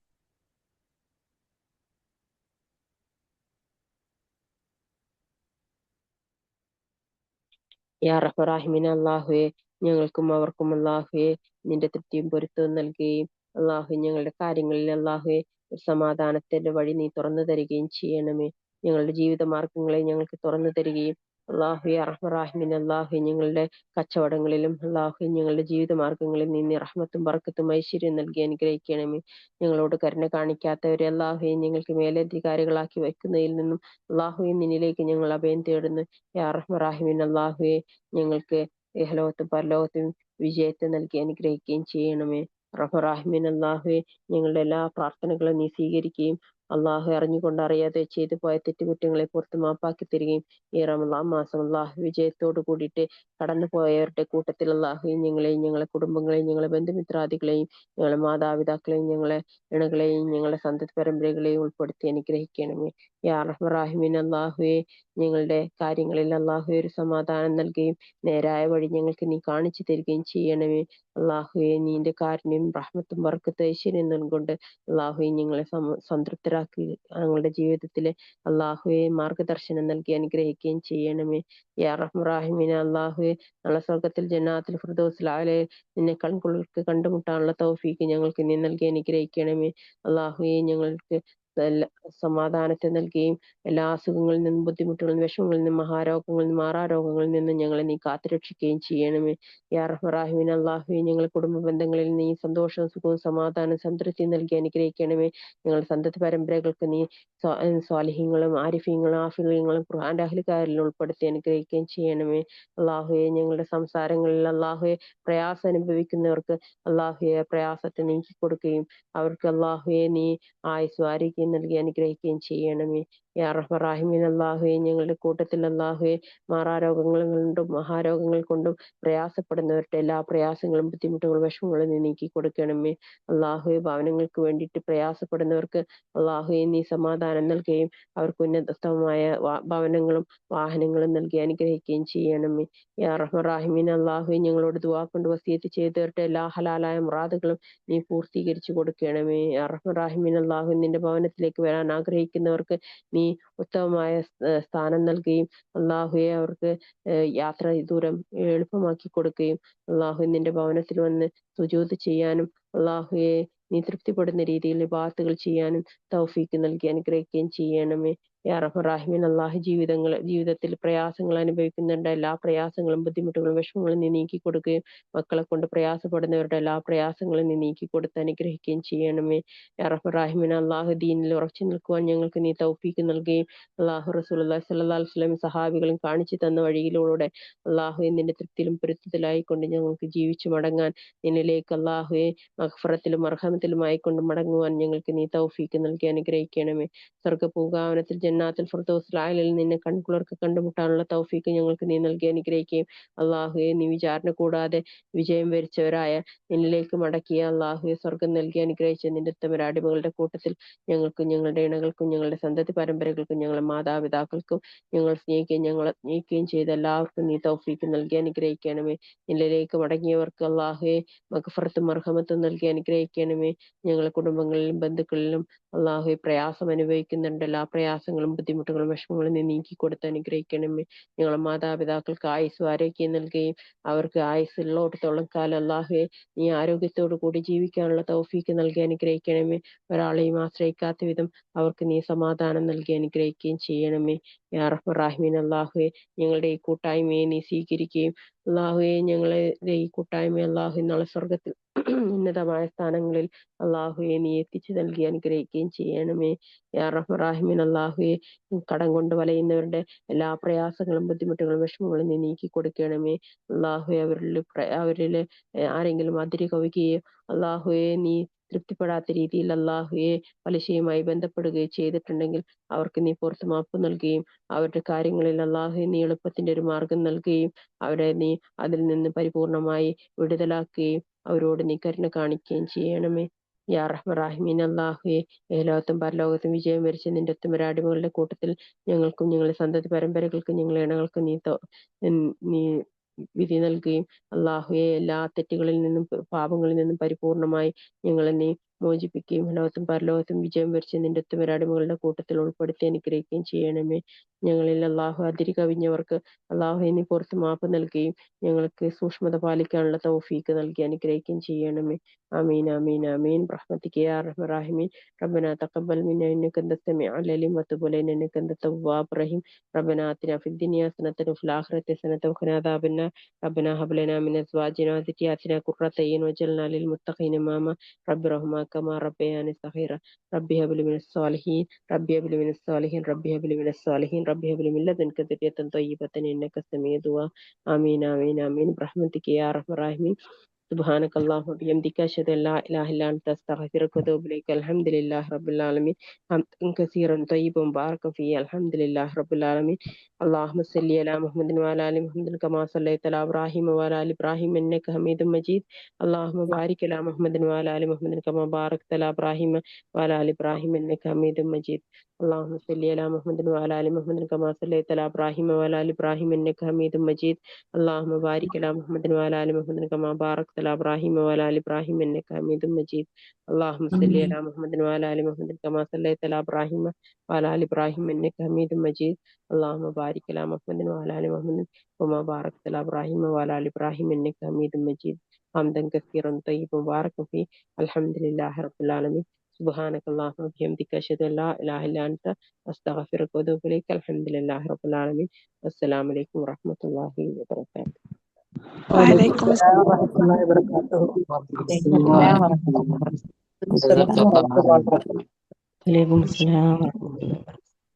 യാ റഹ്മറാഹിമീൻ അല്ലാഹുവേ ഞങ്ങൾക്കും അവർക്കും അല്ലാഹുവേ നിന്റെ തൃപ്തിയും പൊരുത്തവും നൽകുകയും അല്ലാഹു ഞങ്ങളുടെ കാര്യങ്ങളിൽ അല്ലാഹുവേ ഒരു സമാധാനത്തിന്റെ വഴി നീ തുറന്നു തരികയും ചെയ്യണമേ. ഞങ്ങളുടെ ജീവിത മാർഗങ്ങളെ ഞങ്ങൾക്ക് തുറന്നു തരികയും അല്ലാഹു യാ റഹ്മറാഹിമീൻ അല്ലാഹു ഞങ്ങളുടെ കച്ചവടങ്ങളിലും അല്ലാഹു ഞങ്ങളുടെ ജീവിത മാർഗങ്ങളിൽ നീ റഹ്മത്തും ബർക്കത്തും ഐശ്വര്യം നൽകി അനുഗ്രഹിക്കണമേ. ഞങ്ങളോട് കരുണ കാണിക്കാത്തവരെ അല്ലാഹുവെ ഞങ്ങൾക്ക് മേലധികാരികളാക്കി വയ്ക്കുന്നതിൽ നിന്നും അല്ലാഹുവെ നിന്നിലേക്ക് ഞങ്ങൾ അഭയം തേടുന്നു. യാ റഹ്മറാഹിമീൻ അല്ലാഹുവെ ഞങ്ങൾക്ക് ഇഹലോകത്തും പരലോകത്തും വിജയത്തെ നൽകി അനുഗ്രഹിക്കുകയും ചെയ്യണമേ. റഹ്മറാഹിമീൻ അല്ലാഹുവെ ഞങ്ങളുടെ എല്ലാ പ്രാർത്ഥനകളും നീ സ്വീകരിക്കുകയും അള്ളാഹു അറിഞ്ഞുകൊണ്ട് അറിയാതെ ചെയ്തു പോയ തെറ്റുകുറ്റങ്ങളെ പുറത്ത് മാപ്പാക്കി തരികയും ഈ റമളാൻ മാസം അള്ളാഹു വിജയത്തോട് കൂടിയിട്ട് കടന്നു പോയവരുടെ കൂട്ടത്തിൽ അള്ളാഹു ഞങ്ങളെയും ഞങ്ങളെ കുടുംബങ്ങളെയും ഞങ്ങളെ ബന്ധുമിത്രാദികളെയും ഞങ്ങളെ മാതാപിതാക്കളെയും ഞങ്ങളെ ഇണകളെയും ഞങ്ങളെ സന്തതി പരമ്പരകളെയും ഉൾപ്പെടുത്തി അനുഗ്രഹിക്കണമേ. യാ റഹ്മറാഹിമീൻ അല്ലാഹുവെ ഞങ്ങളുടെ കാര്യങ്ങളിൽ അല്ലാഹുവെ ഒരു സമാധാനം നൽകുകയും നേരായ വഴി ഞങ്ങൾക്ക് നീ കാണിച്ചു തരികയും ചെയ്യണമേ. അല്ലാഹുവെ നീന്റെ കാരുണ്യം റഹ്മത്തും ബർക്കത്തും ഐശ്വര്യം നൽകൊണ്ട് അല്ലാഹുവെ ഞങ്ങളെ സംതൃപ്തരാക്കി ഞങ്ങളുടെ ജീവിതത്തിലെ അല്ലാഹുവെ മാർഗദർശനം നൽകി അനുഗ്രഹിക്കുകയും ചെയ്യണമേ. യാ റഹ്മറാഹിമീൻ അല്ലാഹുവെ നാളെ സ്വർഗത്തിൽ ജന്നാത്തുൽ ഫിർദൗസിൽ അഅലയെ നിന്നെ കൺകുളിർക്ക് കണ്ടുമുട്ടാനുള്ള തൗഫീക്ക് ഞങ്ങൾക്ക് നീ നൽകി അനുഗ്രഹിക്കണമേ. അല്ലാഹുവെ ഞങ്ങൾക്ക് സമാധാനത്തെ നൽകുകയും എല്ലാ അസുഖങ്ങളിൽ നിന്നും ബുദ്ധിമുട്ടുകളിൽ നിന്നും വിഷമങ്ങളിൽ നിന്നും മഹാരോഗങ്ങളിൽ നിന്നും മാറാരോഗങ്ങളിൽ നിന്നും ഞങ്ങളെ നീ കാത്തുരക്ഷിക്കുകയും ചെയ്യണമേ. യാ റഹ്മറാഹിമീൻ അല്ലാഹുവെ ഞങ്ങൾ കുടുംബ ബന്ധങ്ങളിൽ നീ സന്തോഷവും സുഖവും സമാധാനവും സംതൃപ്തി നൽകി അനുഗ്രഹിക്കണമേ. ഞങ്ങളുടെ സന്തതി പരമ്പരകൾക്ക് നീ സ്വാലിഹീങ്ങളും ആരിഫീങ്ങളും ആഫിലീങ്ങളും ഖുർആന്റെ അഹ്ലുകാരിൽ ഉൾപ്പെടുത്തി അനുഗ്രഹിക്കുകയും ചെയ്യണമേ. അല്ലാഹുവെ ഞങ്ങളുടെ സംസാരങ്ങളിൽ അല്ലാഹുവെ പ്രയാസം അനുഭവിക്കുന്നവർക്ക് അല്ലാഹുവെ പ്രയാസത്തെ നീക്കി കൊടുക്കുകയും അവർക്ക് അല്ലാഹുവെ നീ ആയുസ്സും ആരോഗ്യം നൽകി അനുഗ്രഹിക്കുകയും ചെയ്യണമേ. യാ റഹ്മറാഹിമീൻ അല്ലാഹുവെ ഞങ്ങളുടെ കൂട്ടത്തിൽ അല്ലാഹുവെ മാറാരോഗങ്ങൾ കൊണ്ടും മഹാരോഗങ്ങൾ കൊണ്ടും പ്രയാസപ്പെടുന്നവരുടെ എല്ലാ പ്രയാസങ്ങളും ബുദ്ധിമുട്ടുകളും വിഷമങ്ങളും നീ നീക്കി കൊടുക്കണമേ. അല്ലാഹുവെ ഭവനങ്ങൾക്ക് വേണ്ടിയിട്ട് പ്രയാസപ്പെടുന്നവർക്ക് അല്ലാഹുവെ നീ സമാധാനം നൽകുകയും അവർക്ക് ഉന്നതമായ ഭവനങ്ങളും വാഹനങ്ങളും നൽകി അനുഗ്രഹിക്കുകയും ചെയ്യണമേ. യാ റഹ്മറാഹിമീൻ അല്ലാഹുവെ ഞങ്ങളോട് ദുആ കൊണ്ട് വസിയത്ത് ചെയ്തവരുടെ എല്ലാ ഹലാലായ മുറാദുകളും നീ പൂർത്തീകരിച്ചു കൊടുക്കണമേ. യാ റഹ്മറാഹിമീൻ അല്ലാഹു നിന്റെ ഭവനത്തിലേക്ക് വരാൻ ആഗ്രഹിക്കുന്നവർക്ക് നീ ഉത്തമമായ സ്ഥാനം നൽകുകയും അല്ലാഹുവെ അവർക്ക് യാത്ര ദൂരം എളുപ്പമാക്കി കൊടുക്കുകയും അല്ലാഹു നിന്റെ ഭവനത്തിൽ വന്ന് സുജൂദ് ചെയ്യാനും അല്ലാഹുവെ നീ തൃപ്തിപ്പെടുന്ന രീതിയിൽ ഇബാദത്തുകൾ ചെയ്യാനും തൗഫീക്ക് നൽകി അനുഗ്രഹിക്കുകയും ചെയ്യണമേ. യാ റഹ്മാൻ അള്ളാഹു ജീവിതത്തിൽ പ്രയാസങ്ങൾ അനുഭവിക്കുന്നുണ്ട്. എല്ലാ പ്രയാസങ്ങളും ബുദ്ധിമുട്ടുകളും വിഷമങ്ങളും നീ നീക്കി കൊടുക്കുകയും മക്കളെ കൊണ്ട് പ്രയാസപ്പെടുന്നവരുടെ എല്ലാ പ്രയാസങ്ങളും നീ നീക്കി കൊടുത്ത് അനുഗ്രഹിക്കുകയും ചെയ്യണമേ. യാ റഹ്മാൻ അള്ളാഹു ദീനിൽ ഉറച്ചു നിൽക്കുവാൻ ഞങ്ങൾക്ക് നീ തൗഫീക്ക് നൽകുകയും അള്ളാഹു റസൂലുള്ളാഹി സ്വല്ലല്ലാഹു അലൈഹി വസല്ലം സഹാബികളും കാണിച്ചു തന്ന വഴിയിലൂടെ അള്ളാഹുവെ നിന്റെ തൃപ്തിയിലും പൊരുത്തത്തിലായിക്കൊണ്ട് ഞങ്ങൾക്ക് ജീവിച്ചു മടങ്ങാൻ, നിന്നിലേക്ക് അള്ളാഹുവെ മഗ്ഫിറത്തിലും മർഹമത്തിലുമായിക്കൊണ്ട് മടങ്ങുവാൻ ഞങ്ങൾക്ക് നീ തൗഫീക്ക് നൽകി അനുഗ്രഹിക്കണമേ. സ്വർഗ്ഗപൂങ്കാവനത്തിൽ ജന്നാത്തുൽ ഫിർദൗസിൽ അഅലയിൽ നിന്നെ കൺകുളിർക്ക് കണ്ടുമുട്ടാനുള്ള തൗഫീക്ക് ഞങ്ങൾക്ക് നീ നൽകി അനുഗ്രഹിക്കുകയും അള്ളാഹുവെ നീ വിചാരണ കൂടാതെ വിജയം വരിച്ചവരായ നിന്നിലേക്ക് മടക്കിയ അള്ളാഹുവെ സ്വർഗം നൽകി അനുഗ്രഹിച്ച നിന്റെ ഉത്തമരാടിമകളുടെ കൂട്ടത്തിൽ ഞങ്ങൾക്കും ഞങ്ങളുടെ ഇണകൾക്കും ഞങ്ങളുടെ സന്തതി പരമ്പരകൾക്കും ഞങ്ങളുടെ മാതാപിതാക്കൾക്കും ഞങ്ങളെ സ്നേഹിക്കുകയും ചെയ്ത എല്ലാവർക്കും നീ തൗഫീക്ക് നൽകി അനുഗ്രഹിക്കണമേ. നിന്നിലേക്ക് മടങ്ങിയവർക്ക് അള്ളാഹുവെ മഗ്ഫിറത്തും മർഹമത്തും നൽകി അനുഗ്രഹിക്കണമേ. ഞങ്ങളുടെ കുടുംബങ്ങളിലും ബന്ധുക്കളിലും അള്ളാഹുവെ പ്രയാസം അനുഭവിക്കുന്നുണ്ട്. എല്ലാ പ്രയാസങ്ങളും ബുദ്ധിമുട്ടുകളും വിഷമങ്ങളും നീ നീക്കി കൊടുത്ത് അനുഗ്രഹിക്കണമേ. ഞങ്ങളുടെ മാതാപിതാക്കൾക്ക് ആയുസ്സും ആരോഗ്യം നൽകുകയും അവർക്ക് ആയുസ്സുള്ളോടത്തോളം കാലം അള്ളാഹുവെ നീ ആരോഗ്യത്തോടു കൂടി ജീവിക്കാനുള്ള തൗഫീക്ക് നൽകി അനുഗ്രഹിക്കണമേ. ഒരാളെയും ആശ്രയിക്കാത്ത വിധം അവർക്ക് നീ സമാധാനം നൽകി അനുഗ്രഹിക്കുകയും ചെയ്യണമേ. യാ റഹ്മാൻ അള്ളാഹുവെ ഞങ്ങളുടെ ഈ കൂട്ടായ്മയെ നീ സ്വീകരിക്കുകയും അള്ളാഹുവെ ഞങ്ങളുടെ ഈ കൂട്ടായ്മ അള്ളാഹു നാളെ സ്വർഗത്തിൽ ഉന്നതമായ സ്ഥാനങ്ങളിൽ അള്ളാഹുവെ നീ എത്തിച്ചു നൽകി അനുഗ്രഹിക്കുകയും ചെയ്യണമേ. യാ റഹ്മാൻ അള്ളാഹുവെ കടം കൊണ്ട് വലയുന്നവരുടെ എല്ലാ പ്രയാസങ്ങളും ബുദ്ധിമുട്ടുകളും വിഷമങ്ങളും നീ നീക്കി കൊടുക്കണമേ. അള്ളാഹുവെ അവരില് ആരെങ്കിലും അതിര് കവിയുകയോ അള്ളാഹുവെ നീ തൃപ്തിപ്പെടാത്ത രീതിയിൽ അള്ളാഹുവെ പലിശയുമായി ബന്ധപ്പെടുകയോ ചെയ്തിട്ടുണ്ടെങ്കിൽ അവർക്ക് നീ പുറത്ത് മാപ്പ് നൽകുകയും അവരുടെ കാര്യങ്ങളിൽ അള്ളാഹുവെ നീ എളുപ്പത്തിന്റെ ഒരു മാർഗം നൽകുകയും അവരെ നീ അതിൽ നിന്ന് പരിപൂർണമായി വിടുതലാക്കുകയും അവരോട് നീ കരുണ കാണിക്കുകയും ചെയ്യണമേ. യാ റഹ്മാൻ അള്ളാഹുവെ ലോകത്തും പരലോകത്തും വിജയം വരിച്ച നിന്റെ ഉത്തമരാടിമകളുടെ കൂട്ടത്തിൽ ഞങ്ങൾക്കും ഞങ്ങളുടെ സന്തതി പരമ്പരകൾക്കും ഞങ്ങളുടെ ഇണകൾക്കും നീ വിധി നൽകുകയും അള്ളാഹുവെ എല്ലാ തെറ്റുകളിൽ നിന്നും പാപങ്ങളിൽ നിന്നും പരിപൂർണമായി ഞങ്ങളെ നീ മോചിപ്പിക്കുകയും ലോകത്തും പരലോകത്തും വിജയം വരിച്ച നിന്റെ ഉത്തമരാടിമകളുടെ കൂട്ടത്തിൽ ഉൾപ്പെടുത്തി അനുഗ്രഹിക്കുകയും ചെയ്യണമേ. ഞങ്ങളിൽ അള്ളാഹു അതിരി കവിഞ്ഞവർക്ക് അള്ളാഹു നീ പുറത്ത് മാപ്പ് നൽകുകയും ഞങ്ങൾക്ക് സൂക്ഷ്മത പാലിക്കാനുള്ള തൗഫീക്ക് നൽകി അനുഗ്രഹിക്കുകയും ചെയ്യണമേ. ആമീൻ ആമീൻ ആമീൻ റഹ്മത്തിക യാ അർഹമർ റഹീമീൻ. റബ്ബനാ തഖബ്ബൽ മിന്നാ ഇന്നക അൻത സമീഉൽ അലീം വതുബ് അലൈനാ ഇന്നക അൻത തവ്വാബുർ റഹീം. റബ്ബനാ ആതിനാ ഫിദ് ദുനിയാ ഹസനത്തൻ വഫിൽ ആഖിറതി ഹസനത്തൻ വഖിനാ അദാബന്നാർ. റബ്ബനാ ഹബ് ലനാ മിൻ അസ്വാജിനാ വദുരിയാതിനാ ഖുർറത അയ്യുൻ വജഅൽനാ ലിൽ മുത്തഖീന ഇമാമാ. റബ്ബി റഹ്മാ കമാ റബ്ബയാനി സഗീറ. റബ്ബി ഹബ് ലി മിനസ് സാലിഹീൻ റബ്ബി ഹബ് ലി മിനസ് സാലിഹീൻ റബ്ബി ഹബ് ലി മിനസ് സാലിഹീൻ റബ്ബി ഹബ് ലി മിൻ ലദുൻക ദുർരിയത്തൻ ത്വയ്യിബത്തൻ ഇന്നക സമീഉ ദുആ. ആമീൻ ആമീൻ ആമീൻ റഹ്മത്തിക യാ അർഹമർ റഹീമീൻ. سبحانك اللهم وبحمدك أشهد أن لا إله إلا أنت أستغفرك وأتوب إليك. الحمد لله رب العالمين حمدا كثيرا طيبا مباركا فيه. الحمد لله رب العالمين. اللهم صل على محمد وعلى آل محمد كما صليت على إبراهيم وعلى آل إبراهيم إنك حميد مجيد. اللهم بارك على محمد وعلى آل محمد كما باركت على إبراهيم وعلى آل إبراهيم إنك حميد مجيد. اللهم صل على محمد وعلى آل محمد كما صليت على إبراهيم وعلى آل إبراهيم إنك حميد مجيد. اللهم بارك على محمد وعلى آل محمد كما باركت على إبراهيم وعلى آل إبراهيم إنك حميد مجيد. اللهم صل على محمد وعلى آل محمد كما صليت على إبراهيم وعلى آل إبراهيم إنك حميد مجيد. اللهم بارك على محمد وعلى آل محمد كما باركت على إبراهيم وعلى آل إبراهيم إنك حميد مجيد. حمدا كثيرا طيبا مباركا فيه. الحمد لله رب العالمين. سبحانك اللهم وبحمدك أشهد أن لا إله إلا أنت أستغفرك وأتوب إليك. الحمد لله رب العالمين. السلام عليكم ورحمة الله وبركاته. وعليكم السلام السلام ورحمة الله وبركاته. جزاك الله عليكم السلام ورحمة الله.